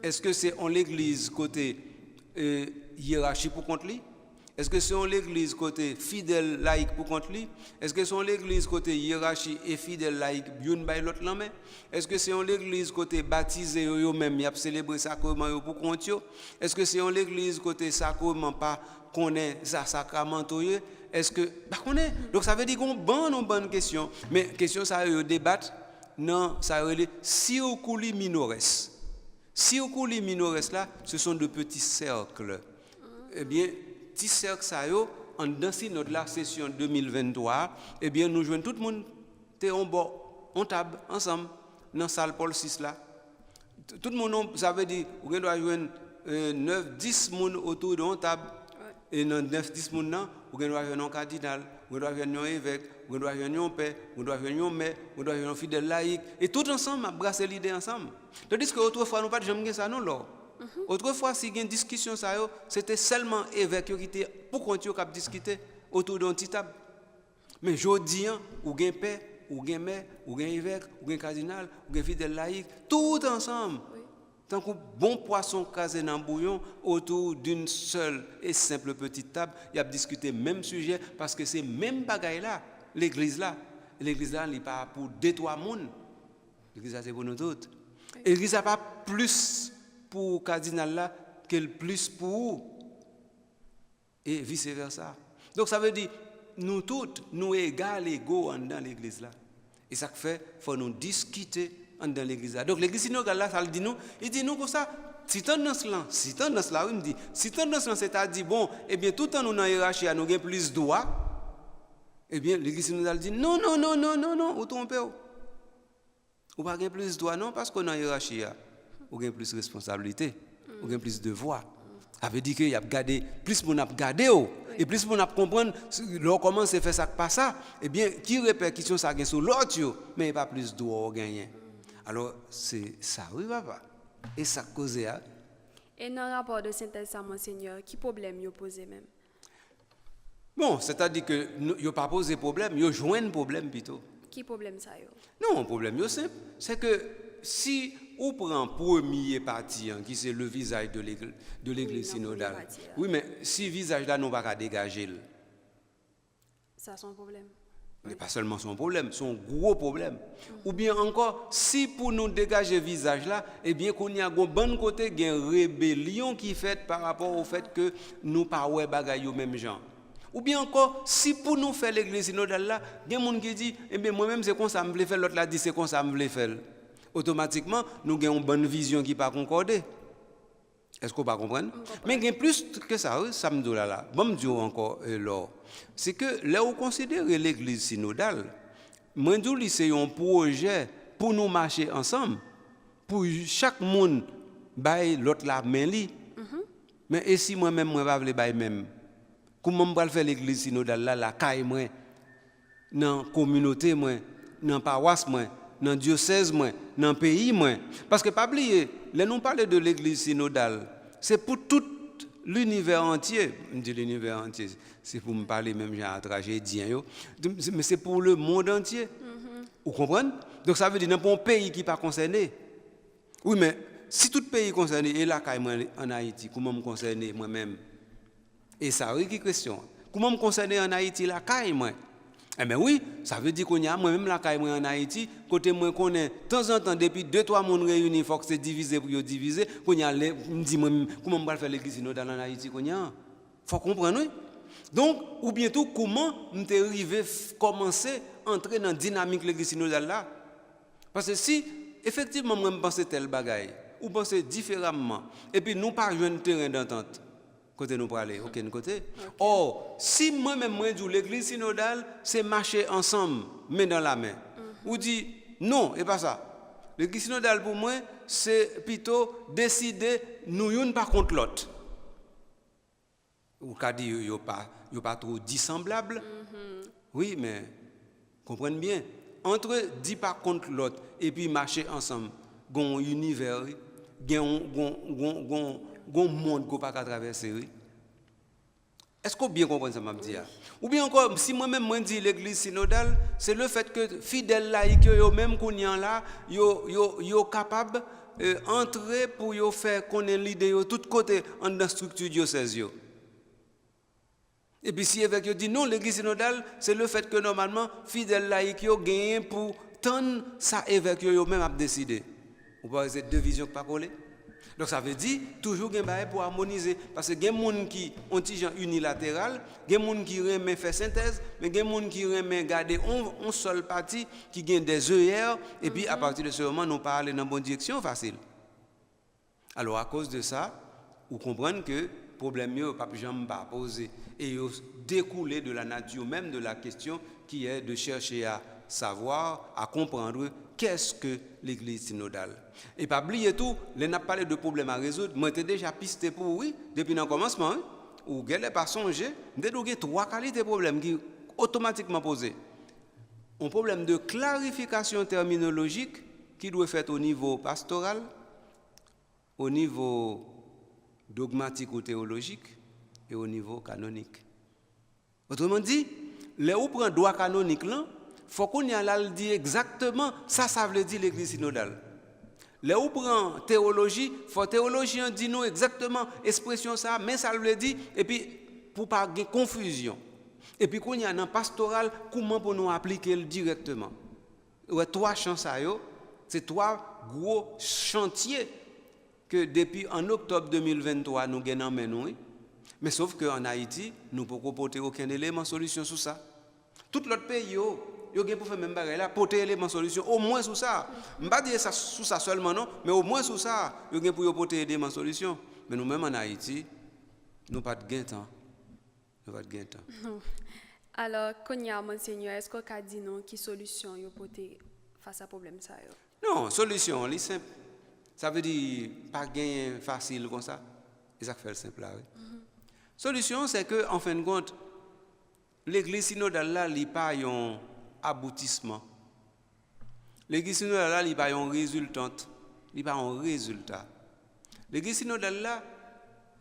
Est-ce que c'est en l'église côté hiérarchie pour contre lui? Est-ce que c'est en l'église côté fidèle laïque pour contre lui? Est-ce que c'est en l'église côté hiérarchie et fidèle laïque bien by l'autre la main? Est-ce que c'est en l'église côté baptisé eux même y a célébré sacrement pour contre? Est-ce que c'est en l'église côté sacrement pas connaît ça sacrament? Est-ce que connaît? Donc ça veut dire qu'on bonne question, mais question ça débattre non, ça veut dire circuli minores. Circuli minores là, ce sont de petits cercles. Eh bien, petits cercles ça en dans notre la session 2023, eh bien nous joignons tout le monde t'es en bord, on table ensemble dans salle Paul VI là. Tout le monde ça veut dire on doit joindre 9 10 monde autour de table et dans 9 10 monde là, on doit joindre un cardinal, on doit joindre un évêque, on doit joindre un père, on doit joindre un maire, on doit joindre un fidèle laïque et tout ensemble à brasser l'idée ensemble. Tandis que autrefois nous pas jamais ça non là. Autrefois, si il y a une discussion, c'était seulement évêque qui était pour continuer à discuter autour d'un petit table. Mais aujourd'hui, ou un père, ou un maire, ou un évêque, ou un cardinal, ou un fidèle laïque, tout ensemble. Oui. Tant que bon poisson casé dans le bouillon autour d'une seule et simple petite table, il a discuté même sujet parce que c'est même bagaille là, l'église là. L'église là, il n'est pas pour deux, trois personnes. L'église là, c'est pour nous tous. Oui. L'église n'a pas plus pour cardinal là que plus pour et vice versa. Donc ça veut dire nous tous nous égaux dans l'église là. Et ça fait faut nous discuter dans l'église là. Donc l'église synodale là ça dit nous, il dit nous comme ça si tendance là, il me dit si tendance là c'est-à-dire bon eh bien tout en nous dans hiérarchie nous avons plus droit. Eh bien l'église synodale dit non, vous trompez. Ou pas gain plus droit non parce qu'on a hiérarchie ou gain plus responsabilité, ou gain plus devoir. Ça veut dire qu'il y a gardé plus mon a gardé et plus mon a comprendre comment c'est fait ça pas ça. Eh bien qui répercussion ça gain sur l'autre mais pas plus droit gagner. Alors c'est ça oui papa. Et ça cause Et dans le rapport de synthèse ça monseigneur, qui problème yo posé même? Bon, c'est-à-dire que yo pas posé problème, yo joindre problème plutôt. Qui problème ça yo? Non, problème yo simple, c'est que si on prend premier parti qui c'est le visage de l'église synodale. Oui, mais si visage là non pas dégager. Ça son problème. Mais pas seulement son problème, son gros problème. Ou bien encore si pour nous dégager visage là, eh bien qu'on y a un bon côté une rébellion qui fait par rapport au fait que nous pas ouais bagaille au même genre. Ou bien encore, si pour nous faire l'église synodale là, il y a des gens qui disent, eh bien moi-même c'est comme ça me voulais faire, l'autre là dit c'est comme ça me voulais faire. Automatiquement, nous avons une bonne vision qui n'est pas concordée. Est-ce qu'on va comprendre? Mais il y a plus que ça, ça me dit là. Bon, me dire encore là. C'est que là où considérer l'église synodale, moi je dis c'est un projet pour nous marcher ensemble, pour chaque monde bailler l'autre la main li. Mais et si moi-même moi pas veut bailler même? Comment je vais faire l'église synodale là, la caille moi, dans la communauté moi, dans la paroisse moi, dans le diocèse moi, dans le pays moi. Parce que pas oublier, là nous parlons de l'église synodale, c'est pour tout l'univers entier. Je dis l'univers entier, c'est pour me parler même genre à tragédien yo, mais c'est pour le monde entier. Vous comprenez? Donc ça veut dire n'importe un pays qui pas concerné. Oui, mais si tout pays concerné et la caille moi en Haïti, comment me concerner moi-même? Et ça, oui, qui question. Comment me concerner en Haïti la caille, moi? Eh bien oui, ça veut dire qu'on y a moi-même la caille moi en Haïti, côté moi qu'on est, de temps en temps, depuis 2-3 monde réunis, il faut que c'est divisé pour diviser, qu'on y a, me dit moi, comment on va faire l'église synodale en Haïti, qu'on y a? Faut comprendre, oui? Donc, ou bientôt, comment on est arrivé, commencer à entrer dans la dynamique de l'église synodale là? Parce que si, effectivement, moi, je pense tel bagaille, ou penser différemment, et puis nous pas jouer un terrain d'entente, côté nous parler, aucun côté. Okay. Or, si moi-même, moi, dis l'église synodale, c'est marcher ensemble, main dans la main. Ou dit, non, et pas ça. L'église synodale, pour moi, c'est plutôt décider, nous, une pas contre l'autre. Ou qu'a dit, il n'y a pas trop dissemblable. Oui, mais, comprenez bien, entre dire pas contre l'autre et puis marcher ensemble, gon univers, gon monde qu'on pas traverser. Est-ce qu'on bien comprend ça m'a dit? Ou bien encore si moi-même moi dis l'église synodale, c'est le fait que fidèles laïcs yo même qu'on y en là, yo capable entrer pour yo faire connaître l'idée de tout côté en dans structure diocèse yo. Et puis si évêque yo dit non, l'église synodale, c'est le fait que normalement fidèles laïcs yo gagnent pour tendre ça évêque yo même a décider. Ou pas cette deux visions pas coller. Donc ça veut dire toujours un bail pour harmoniser parce que il y a des gens qui ont un genre unilatéral, il y a des gens qui remet faire synthèse, mais il y a des gens qui remet garder un seul parti qui gagne des œillères et puis à partir de ce moment nous pas aller dans la bonne direction facile. Alors à cause de ça, Ou comprendre que problème yo pas jamais pas posé et yo découlé de la nature même de la question qui est de chercher à savoir, à comprendre qu'est-ce que l'église synodale. Et pas oublier tout, les n'a parlé de problèmes à résoudre, moi j'étais déjà pisté pour oui depuis le commencement, hein, ou qu'elle pas songé, j'ai trois qualités de problèmes qui automatiquement posés. Un problème de clarification terminologique qui doit être fait au niveau pastoral, au niveau dogmatique ou théologique et au niveau canonique. Autrement dit, les où prend droit canonique là, faut qu'on y aille dire exactement ça veut dire l'église synodale. Les où prend théologie, faut théologien dit nous exactement expression ça, mais ça veut dire et puis pour pas de confusion. Et puis qu'on y a dans pastoral, comment pour nous appliquer directement. Ouais, trois champs ça yo, c'est trois gros chantiers que depuis en octobre 2023 nous gagnons nous. Mais sauf qu'en Haïti, nous ne pouvons pas porter aucun élément de solution sur ça. Tout l'autre pays, yo pour faire même bagarre là, porter élément de solution, au moins sur ça. Je ne vais pas dire ça sur ça seulement, non, mais au moins sur ça, yo pour porter élément de solution. Mais nous-mêmes en Haïti, nous pas de gain temps. Nous pas de gain temps. Alors, Konya, Monseigneur, est-ce qu'on a dit non, qui solution yo porter face à problème ça yo? Non, solution, c'est simple. Ça veut dire pas gain facile comme ça. Et ça fait le simple là, oui. Solution, c'est que en fin de compte, l'église synodale là, il n'y a pas un aboutissement. L'église synodale là, il n'y a pas un résultante. Il n'y a pas un résultat. L'église synodale là,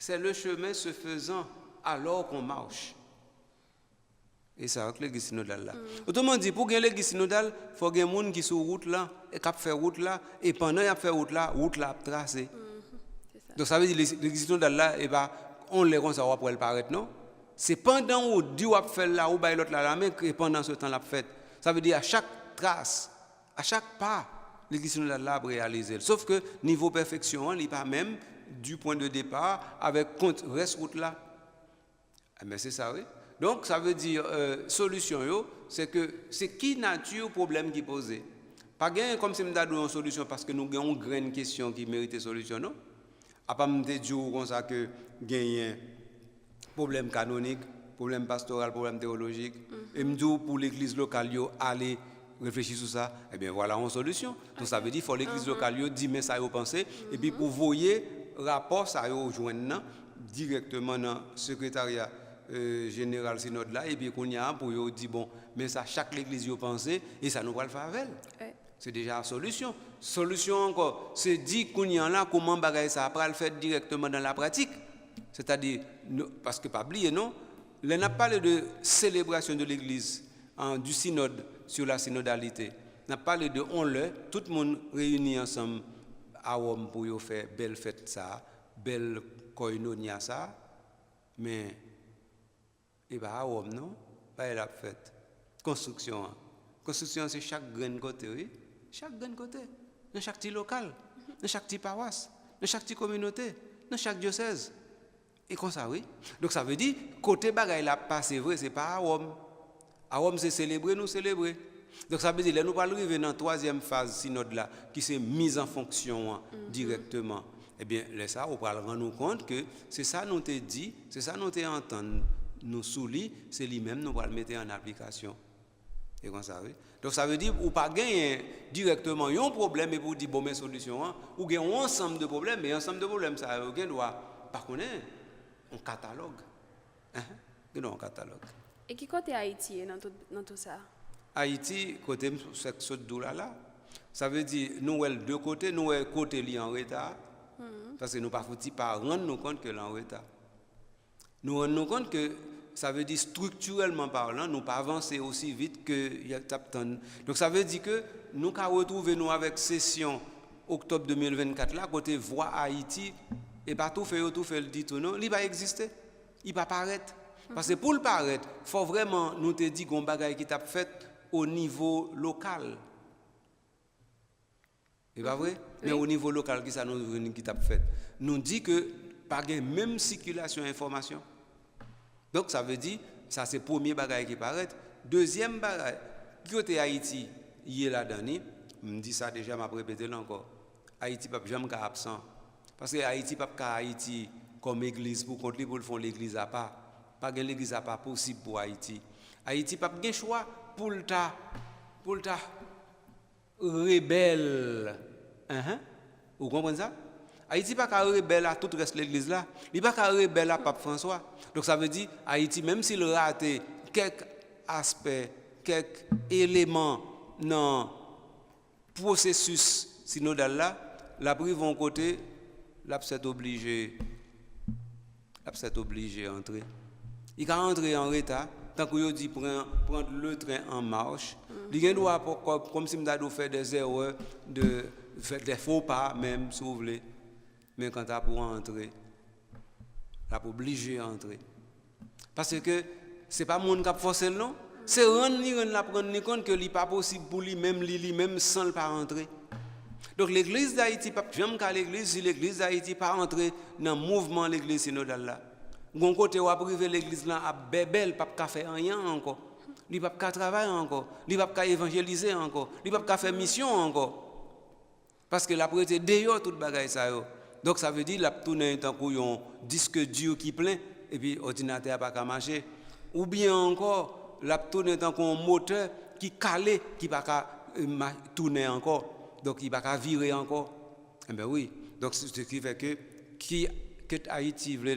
c'est le chemin se faisant alors qu'on marche. Et ça, avec l'église synodale là. Autrement dit, pour gagner l'église synodale, il faut qu'il y ait des gens qui sont sur route là, et qui fait route là, et pendant qu'ils fait route là tracée. Donc ça veut dire que l'église synodale là, et ben, on les rend ça pour elle paraître, non? C'est pendant où Dieu a fait là, ou bah l'autre là, mais que pendant ce temps l'a fait. Ça veut dire à chaque trace, à chaque pas, l'église synodale là a réalisé. Sauf que niveau perfection, il n'est pas même du point de départ avec reste route là. Mais c'est ça, oui. Donc, ça veut dire, solution, c'est que c'est qui nature problème qui posé. Pas gain comme si nous avons une solution parce que nous avons une grande question qui mérite solution, non? À pas me dire comme ça que gagne problème canonique, problème pastoral, problème théologique. Et me dire pour l'église locale, aller réfléchir sur ça. Eh bien, voilà une solution. Donc, ça veut dire qu'il faut l'église locale dire mais ça y penser. Et puis, pour voyer rapport, ça y joindre directement dans le secrétariat général synode là et puis qu'on y a pour dire bon mais ça chaque église y penser et ça nous va le faire avec c'est déjà la solution encore c'est dit qu'on y a là comment bagaille ça après le faire directement dans la pratique c'est-à-dire parce que pas oublier non on a parlé de célébration de l'église du synode sur la synodalité on a parlé de tout le monde réuni ensemble à Rome pour y faire belle fête ça belle koinonia ça mais et pas à Rome, non? Pas la fête. Construction. Construction, c'est chaque grain côté, oui? Chaque grain côté. Dans chaque petit local, dans chaque petit paroisse, dans chaque petite communauté, dans chaque diocèse. Et comme ça, oui? Donc ça veut dire, côté bagaille là, pas c'est vrai, c'est pas à Rome. À Rome, c'est célébrer, nous célébrer. Donc ça veut dire, là, nous allons arriver dans la troisième phase synode là, qui c'est mise en fonction directement. Eh bien, là, ça, on va rendre compte que c'est ça nous t'ai dit, c'est ça nous t'ai entendu. Nous soulis, c'est lui-même nous va le mettre en application. Et comme ça, oui. Donc ça veut dire ou pas gagner directement un problème et pour dire bon mes solutions ou gagner un ensemble de problèmes mais ensemble de problèmes ça aucun doit pas connaître un catalogue. Un catalogue. Et qui côté Haïti dans tout ça? Haïti côté ce doula là, ça veut dire nous deux côtés, nous côté li en retard parce que nous pas fouti pas rendre nous compte que l'en retard. Nous rendons compte que ça veut dire structurellement parlant, nous pas avancer aussi vite que il y a tapton. Donc ça veut dire que nous avons retrouvé nous avec session octobre 2024 là côté voix Haïti et pas tout fait le dit tout non, il va exister. Il va paraître parce que pour le paraître, faut vraiment nous te dit qu'on bagaille qui t'a fait au niveau local. C'est pas vrai? Mais au niveau local qui ça nous qui t'a fait. Nous dit que pas de même circulation d'information. Donc ça veut dire, ça c'est le premier bagage qui paraît. Deuxième bagage, côté Haïti, il est là-dedans, je me dis ça déjà, je vais répéter encore. Haïti n'est pas jamais absent. Parce que Haïti n'est pas Haïti comme église pour contre pour faire l'église à part. Pas de l'église à part possible pour Haïti. Haïti pas de choix pour le rebelle. Vous comprenez ça? Haïti pas qu'à rebelle à tout le reste de l'église là. Il pas qu'à rebelle à Pape François. Donc ça veut dire Haïti même s'il rate quelques aspects, quelques éléments dans le processus synodal là, la pris vont côté, là c'est obligé d'entrer. Il va entrer en retard tant que dit prendre le train en marche. Il doit comme si on fait des erreurs de faire des faux pas même si vous voulez. Mais quand tu pour entrer, tu es obligé d'entrer. Parce que ce n'est pas le monde qui a forcé non. C'est rendre compte que ce n'est pas possible pour lui-même sans le pas entrer. Donc l'église d'Haïti, j'aime qu'à l'église, si l'église d'Haïti pas entrer dans le mouvement de l'église synodale là. Gon côté ou privé l'église là à bébel, pas faire rien encore. Il pas travailler encore, il pas évangéliser encore, il pas faire mission encore. Parce que la prêté dehors toute bagaille ça yo. Donc ça veut dire la tourner tant qu'on disque dur qui plein et puis ordinateur pas marcher ou bien encore la tourner tant qu'on moteur qui calé qui pas tourner encore. Donc il pas virer encore. Eh ben oui. Donc c'est ce qui fait que Haïti veut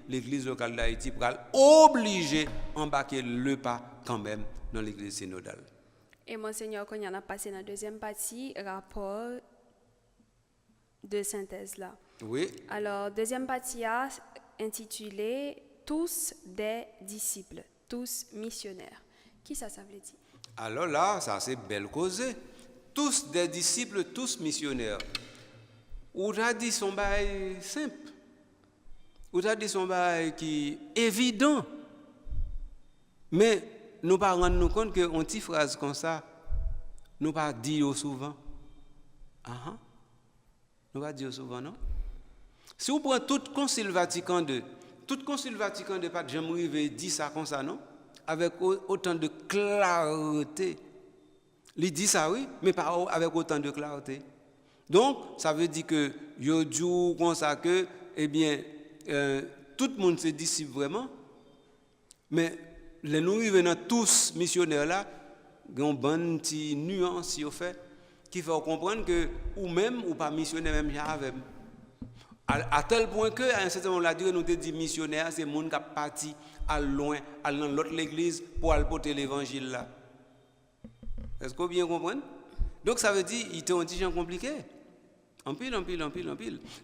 l'église locale d'Haïti pour obligé embarquer le pas quand même dans l'église synodale. Et monseigneur, quand on a passé dans la deuxième partie, rapport de synthèse là. Oui. Alors, deuxième partie a intitulé Tous des disciples, tous missionnaires. Qui ça veut dire? Alors là, ça c'est belle causée. Tous des disciples, tous missionnaires. Ou t'as dit son bail simple. Ou t'as dit son bail qui est évident. Mais nous ne pas rendre nous compte qu'une petite phrase comme ça, nous pas dire souvent. Nous pas dire souvent, non? Si vous prenez tout Concile Vatican II, pas de jamais arrivé dit ça comme ça, non? Avec autant de clarté. Il dit ça, oui, mais pas avec autant de clarté. Donc, ça veut dire que yo dit comme ça que, eh bien, tout le monde se disciple vraiment, mais les nous arrivons tous missionnaires là, il y a une bonne petite nuance qui fait comprendre que ou même ou pas missionnaire même avec. À tel point que à un certain moment la durée nous te dit missionnaire c'est monde qui a parti à loin à dans l'autre l'église pour aller porter l'évangile là. Est-ce que vous bien comprenez? Donc ça veut dire il était un petit gens compliqué. En pile.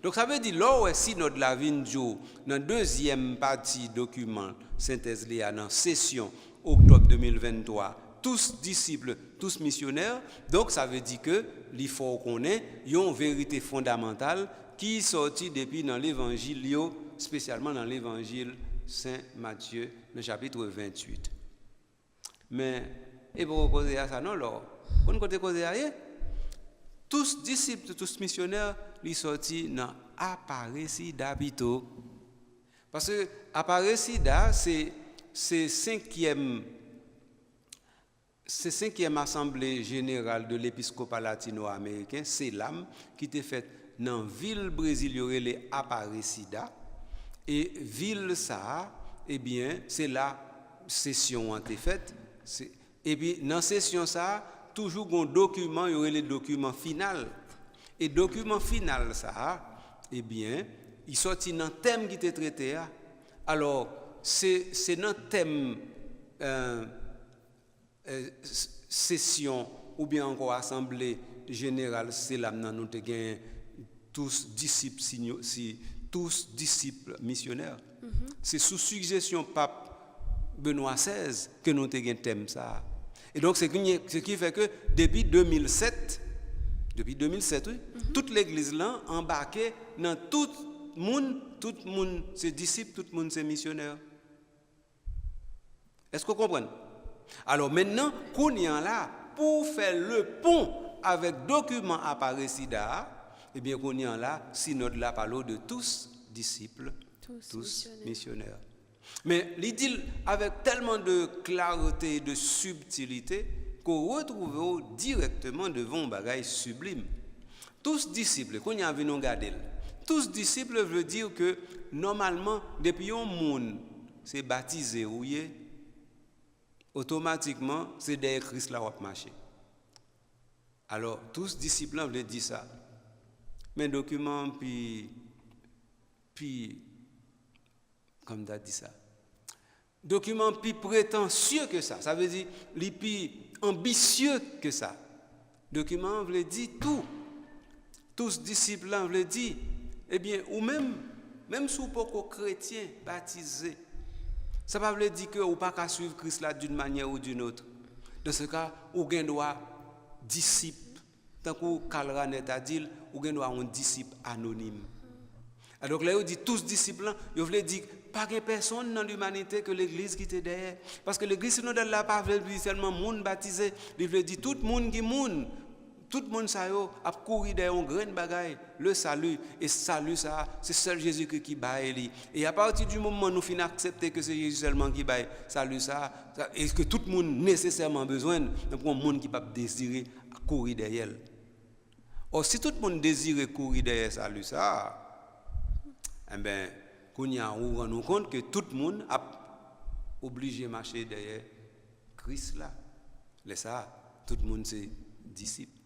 Donc ça veut dire là où est synode la vinjo dans deuxième partie document synthèse là dans session octobre 2023 tous disciples, tous missionnaires. Donc ça veut dire que il faut qu'on ait une vérité fondamentale qui est sortie depuis dans l'évangile, spécialement dans l'évangile Saint Matthieu, le chapitre 28. Mais, et pour causer à ça, non, alors, quand on cause à rien, tous disciples, tous missionnaires, ils sont sortis dans Aparecida Bito. Parce que Aparecida, c'est cinquième assemblée générale de l'épiscopat latino-américain, c'est l'âme qui était faite dans la ville brésilienne, les Aparecida. Et ville ça, eh bien, c'est la session a été faite. Et puis, dans la session ça, toujours un document, il y aurait le document final. Et le document final ça, eh bien, il sortit dans le thème qui était traité. Alors, c'est dans le thème session ou bien encore assemblée générale, c'est là nous avons tous disciples missionnaires. C'est sous suggestion pape Benoît XVI que nous avons thème ça. Et donc ce qui fait que depuis 2007 oui, toute l'église là embarquée dans tout le monde c'est disciples, tout le monde c'est missionnaire. Est-ce que vous comprenez? Alors maintenant, qu'on y est là, pour faire le pont avec document Aparecida, eh bien qu'on y est là, synode là parle de tous disciples, tous missionnaires. Mais il dit avec tellement de clarté et de subtilité qu'on retrouve directement devant un bagage sublime. Tous disciples, qu'on y a vu nous garder, Tous disciples veut dire que normalement, depuis un monde c'est baptisé ou automatiquement c'est derrière Christ là on va marcher. Alors tous disciples veulent dire ça. Mais document puis comme tu as dit ça. Document plus prétentieux que ça. Ça veut dire les plus ambitieux que ça. Document veut dire tout. Tous disciples veulent dire eh bien ou même si vous pas chrétien baptisé, ça ne veut pas dire que vous pas qu'à suivre Christ là d'une manière ou d'une autre. Dans ce cas, vous avez droit disciple. Tant que Karl Rahner a dit, vous avez droit un disciple anonyme. Alors là, il dit tous disciples, il veut dire pas de personne dans l'humanité que l'église qui était derrière. Parce que l'église synodale là pas veut dire seulement monde baptisé, il veut dire tout le monde qui monde. Tout le monde ça a couru derrière un grand bagaille, le salut. Et salut ça, c'est seul Jésus-Christ qui baille. Et à partir du moment où nous finissons accepter que c'est Jésus seulement qui baille, salut ça, et que tout le monde nécessairement besoin pour un monde qui peut désirer courir derrière. Or si tout le monde désire courir derrière salut ça, eh bien, on rend nous compte que tout le monde a obligé de marcher derrière Christ là. Laisse ça, tout le monde c'est disciple.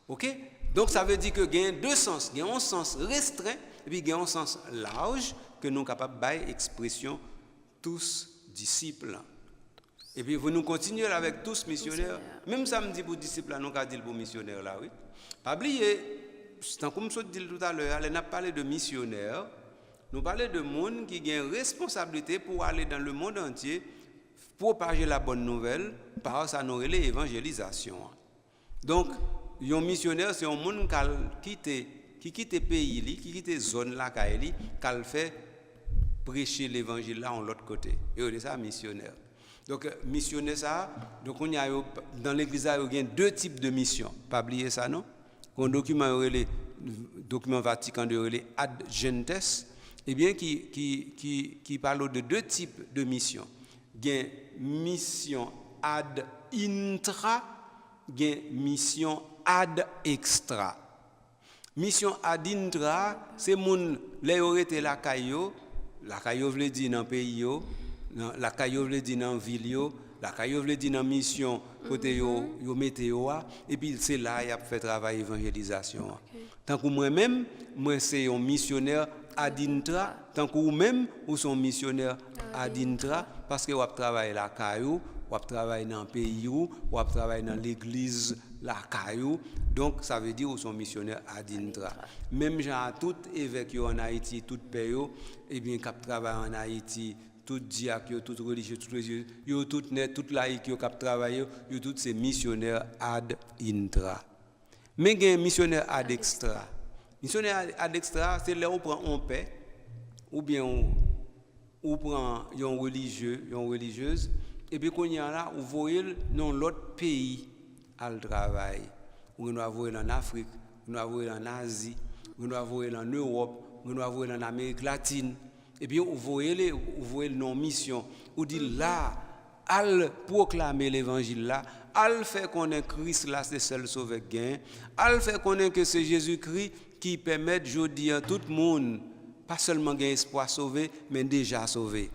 OK? Donc ça veut dire que il y a deux sens, il y a un sens restreint et puis il y a un sens large que nous sommes capables de faire expression tous disciples. Et puis vous nous continuez avec tous missionnaires. Même samedi pour disciples, nous avons dit pour missionnaires là, oui. Pas oublier, comme je disais tout à l'heure, on a parlé de missionnaires. Nous parlons de monde qui a une responsabilité pour aller dans le monde entier, propager la bonne nouvelle, par ça nous relève l'évangélisation. Donc, un missionnaire, c'est un monde qui quitte le pays, qui quitte la zone là, qui fait prêcher l'évangile là de l'autre côté. Et c'est ça, missionnaire. Donc, missionnaire, ça, donc on y a, dans l'église, il y a deux types de missions. Pas oublier ça, non? Un document Vatican de Ad Gentes, eh bien, qui parle de deux types de missions. Il y a mission ad intra, il y a mission ad extra. Mission ad intra, c'est mon léorité la caillou veut dire dans pays la caillou veut dire dans ville la caillou veut dire dans mission côté yo météo et puis c'est là y a fait travail évangélisation. Tant que moi-même c'est un missionnaire ad intra, tant que vous-même vous sont missionnaire ad intra parce que vous travaillez la caillou, vous travaillez dans le pays, vous travaillez dans l'église la caillou, donc ça veut dire qu'ils sont missionnaires ad intra. Même genre tout évêque en Haïti, tout pays, et bien qui travaillent en Haïti, tout diacre, tout religieux, tout net, tout laïc qui travaillent, tous ces missionnaires ad intra. Mais il y a un missionnaire ad extra. Missionnaire ad extra, c'est là où on prend un paix, ou bien on prend un religieux, une religieuse, et puis quand il y a là, vous voyez dans l'autre pays à le travail. On va voir en Afrique, on va voir en Asie, on va voir en Europe, on va voir en Amérique latine. Et puis vous voyez nos missions. On dit là, à proclamer l'évangile là, à faire connaître Christ là, c'est seul sauveur gain, à faire connaître que c'est Jésus-Christ qui permet aujourd'hui à tout le monde, pas seulement gagner espoir sauvé, mais déjà sauvé.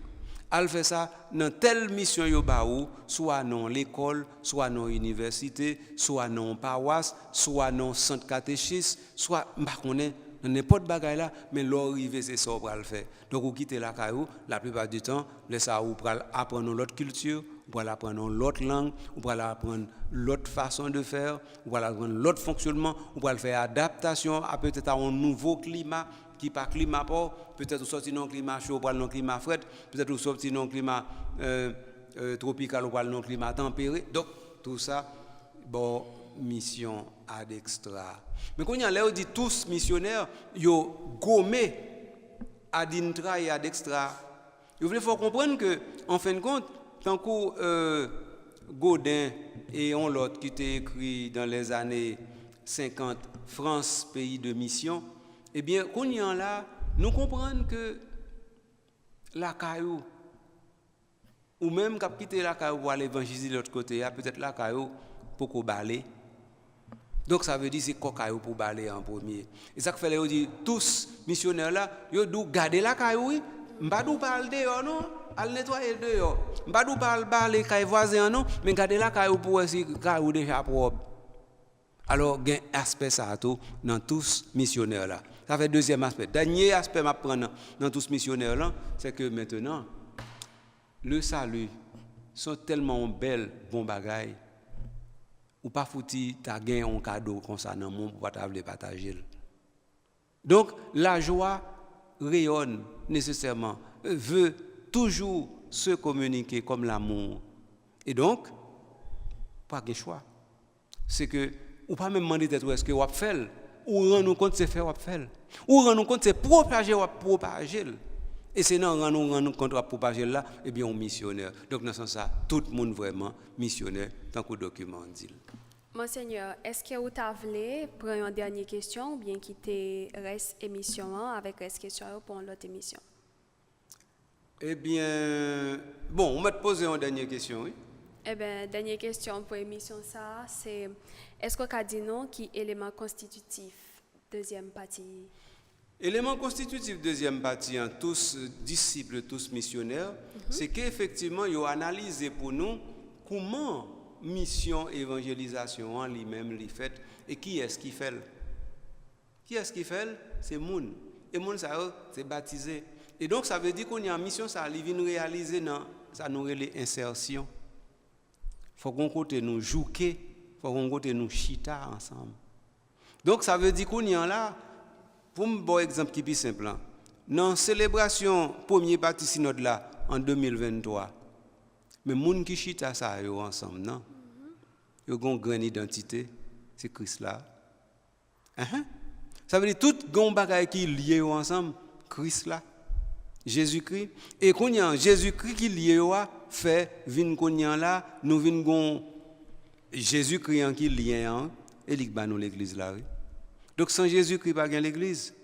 Elle fait ça dans telle mission yo baou, soit dans l'école, soit dans l'université, soit dans paroisse, soit dans centre catéchisme, soit dans n'importe bagaille là, mais l'arrivée c'est ça pour le faire. Donc vous quittez la caillou, la plupart du temps, laissez vous apprendre l'autre culture, vous allez apprendre l'autre langue, vous allez apprendre l'autre façon de faire, vous allez apprendre l'autre fonctionnement, vous allez faire adaptation à peut-être à un nouveau climat. Qui pas climat pas, peut-être sortir dans un climat chaud, ou dans un climat frais, peut-être sortir dans un climat tropical ou dans un climat tempéré. Donc tout ça, bon, mission ad extra. Mais quand on a l'air dit tous missionnaires, yo gommé ad intra et ad extra. Il faut comprendre que en fin de compte, tant que Godin et on l'autre qui était écrit dans les années 50, France, pays de mission. Eh bien, quand on y en là, nous comprenons que la caillou, ou même quand quitter la caillou pour aller évangéliser de l'autre côté, peut-être la caillou pour qu'on balaye. Donc ça veut dire c'est cocaïo pour baler en premier. Et ça fait les dit tous missionnaires là, yo dou garder la caillou, m'pa dou parler dehors non, al nettoyer dehors. M'pa dou parler caille voisin non, mais garder la caillou pour si caillou déjà propre. Alors gain aspect ça tout dans tous missionnaires là. Ça fait deuxième aspect. Dernier aspect m'a prendre dans tous missionnaires là, c'est que maintenant le salut sont tellement belles bon bagaille. Ou pas fouti ta gain un cadeau comme ça dans monde pour pas t'avler partager. Donc la joie rayonne nécessairement, veut toujours se communiquer comme l'amour. Et donc pas de choix. C'est que ou pas même demander d'être est-ce que vous fait ou rendre compte c'est faire ou faire ou rendre compte c'est propager ou propager. Et c'est non rendre compte ou propager là et bien on missionnaire. Donc dans ce sens ça tout le monde vraiment missionnaire tant que document dit. Monseigneur, est-ce que vous avez prendre une dernière question ou bien quitter reste émission avec reste question pour l'autre émission? Eh bien, bon, on va te poser une dernière question, oui. Eh bien, dernière question pour l'émission, ça, c'est est-ce qu'on a dit non qui est élément constitutif, deuxième partie? Élément constitutif, deuxième partie, en tous disciples, tous missionnaires, c'est qu'effectivement, ils ont analysé pour nous comment mission évangélisation en lui-même l'y fait et qui est-ce qui fait. Qui est-ce qui fait? C'est Moun. Et Moun, ça, c'est baptisé. Et donc, ça veut dire qu'on y a une mission, ça vient réaliser dans ça nous les insertions. Il faut qu'on côté nous jouer, il faut qu'on côté nous chita ensemble. Donc, ça veut dire qu'on y a là, pour un bon exemple qui est plus simple, dans la célébration premier parti synode là, en 2023, mais les gens qui chita ça ensemble, non? Ils ont une grande identité, c'est Christ là. Ça veut dire tout les bagages qui sont liés ensemble, Christ là. Jésus-Christ. Et quand il y a Jésus-Christ qui est lié, fait, vin qu'on y a là, nous venons Jésus-Christ qui est lié, et il y a l'église là. Donc sans Jésus-Christ, pas de l'église.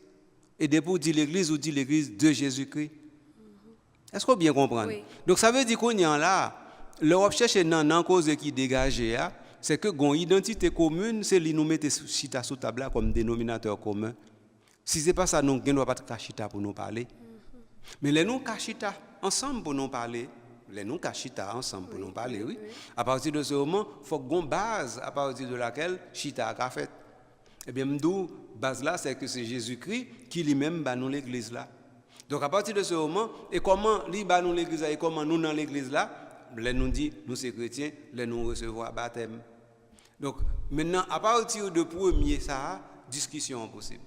Et depuis dit l'église, ou dit l'église de Jésus-Christ. Est-ce qu'on bien comprendre? Oui. Donc ça veut dire qu'on y a là, l'Europe cherche une cause qui dégage, c'est que une identité commune, c'est lui nous mettre chita sous table comme dénominateur commun. Si ce n'est pas ça, nous ne doit pas de chita pour nous parler. Mais les nous cachita ensemble pour nous parler, les nous cachita ensemble pour nous parler, oui. À partir de ce moment, il faut qu'on base à partir de laquelle chita a fait. Eh bien, m'dou base là, c'est que c'est Jésus-Christ qui lui-même bat nous l'église là. Donc à partir de ce moment, et comment lui bat nous l'église là, et comment nous dans l'église là, les nous dit, nous c'est chrétiens, les nous recevoir baptême. Donc maintenant, à partir de premier ça, discussion possible.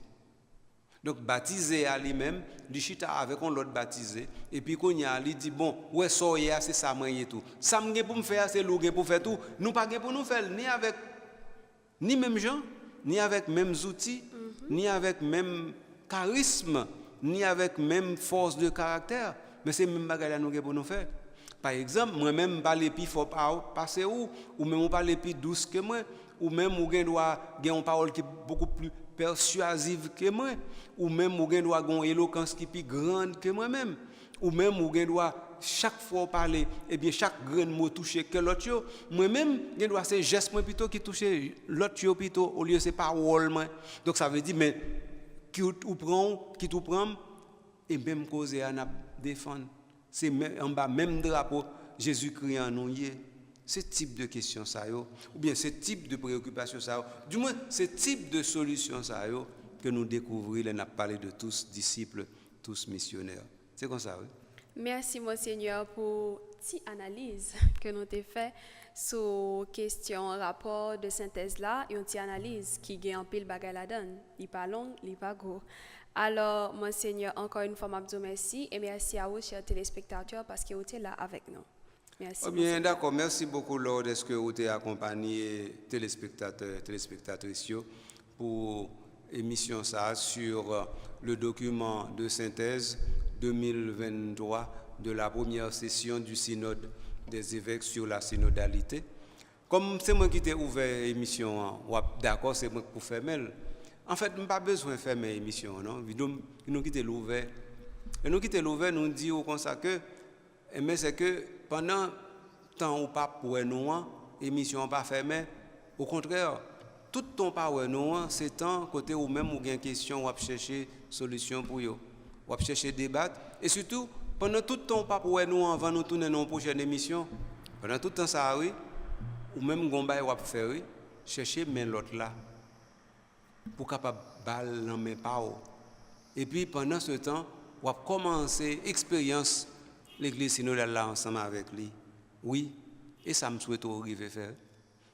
Donc baptisé à lui-même, du chita avec un l'autre baptisé, et puis qu'on y a, il dit bon, ouais soyez c'est ça moi et tout. Ça me pour me faire, c'est l'ouge pour faire tout. Nous pas pour nous faire ni même gens, ni avec mêmes outils, ni avec même charisme, ni avec même force de caractère, mais c'est même bagarre nous pour nous faire. Par exemple, moi-même parler plus fort passer ou même parler plus douce que moi, ou même ou doit une parole qui est beaucoup plus persuasive que moi, ou même ou doit une éloquence qui est plus grande que moi-même, ou même ou doit chaque fois parler, et bien chaque grain de mot toucher que l'autre, moi-même, je dois ces gestes plutôt qui toucher l'autre plutôt au lieu de ces paroles. Donc ça veut dire, mais qui tout prend, et même causer à défendre. C'est en bas, même drapeau, Jésus-Christ en nous. Ce type de questions, ça, ou bien ce type de préoccupations, ça, du moins ce type de solutions, ça, que nous découvrons, on a parlé de tous disciples, tous missionnaires. C'est comme ça, oui. Merci, Monseigneur, pour cette analyse que nous avons faite sur la question rapport de synthèse là, et une petite analyse qui gagne en pile bagay la donne. Il n'est pas long, il n'est pas gros. Alors, Monseigneur, encore une fois, je vous remercie et merci à vous, chers téléspectateurs, parce que vous êtes là avec nous. Merci. Oh bien, d'accord. Merci beaucoup, Lord, est-ce que vous avez accompagné téléspectateurs, téléspectatrices pour l'émission ça sur le document de synthèse 2023 de la première session du synode des évêques sur la synodalité. Comme c'est moi qui t'ai ouvert l'émission, d'accord, c'est moi pour faire mail. En fait, je n'ai pas besoin de faire mes émissions, non? Nous quittons l'ouvert. Et nous quittons l'ouvert, nous disons comme ça que, mais c'est que pendant temps ou pas pour nous, l'émission n'est pas fermée. Au contraire, tout ton power nous, c'est temps côté ou même ou gain question ou chercher solution pour yo, ou chercher débattre et surtout pendant tout ton pas pour nous avant nous tourner dans une prochaine émission, pendant tout temps ça oui, ou même gomba ou faire oui, chercher mais l'autre là pour capable balle dans mes pas. Et puis pendant ce temps, on va commencer l'expérience l'église synodale là ensemble avec lui. Oui, et ça me souhaite arriver faire.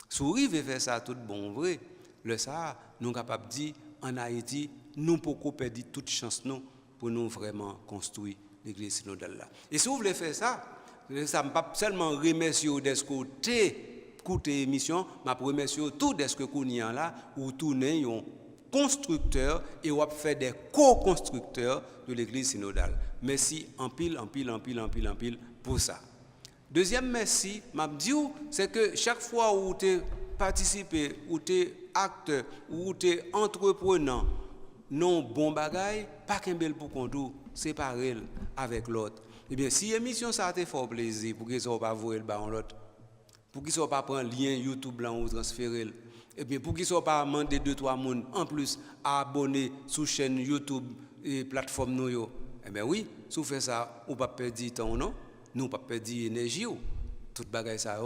Si vous arrivez faire ça tout bon vrai, le ça nous sommes capables de dire en Haïti, nous pouvons perdre toute chance nous pour nous vraiment construire l'église synodale là. Et si vous voulez faire ça ne pas seulement remercier des côtés écouter émission, mais remercier tout des que qu'on y a là ou tourner un constructeur et on fait des co-constructeurs de l'église synodale. Merci en pile pour ça. Deuxième merci, m'a dit c'est que chaque fois où tu participé, où tu acteur, où tu entrepreneur, non bon bagaille, pas qu'un bel pour contour, séparer avec l'autre. Eh bien, si l'émission ça a été fort plaisir pour qu'ils ne soient pas voir le bas l'autre, pour qu'ils ne soient pas prendre lien YouTube là ou transférer, et bien pour qu'ils ne soient pas demander 2-3 personnes en plus à abonner sur chaîne YouTube et plateforme nous. Eh bien oui, si vous faites ça, vous ne pouvez pas perdre temps non. Nous ne pouvons pas perdre énergie. Tout bagaille ça,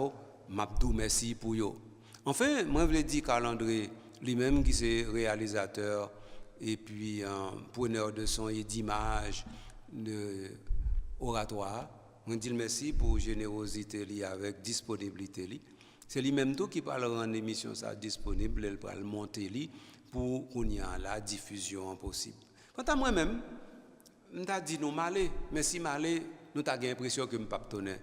m'abdou merci pour yo. Enfin, moi je veux dire Carl André, lui-même qui est réalisateur et puis preneur de son et d'image de oratoire. Je dis merci pour générosité li avec disponibilité li. C'est lui-même tout qui parle en émission ça disponible, elle va le monter li pour qu'on y a la diffusion possible. Quant à moi-même, je dit nous malé, mais si malé nous avons l'impression que je ne peux pas donner.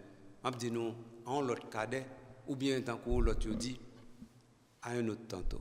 Je dis nous, en l'autre cadet, ou bien tant que l'autre dit, à un autre tantôt.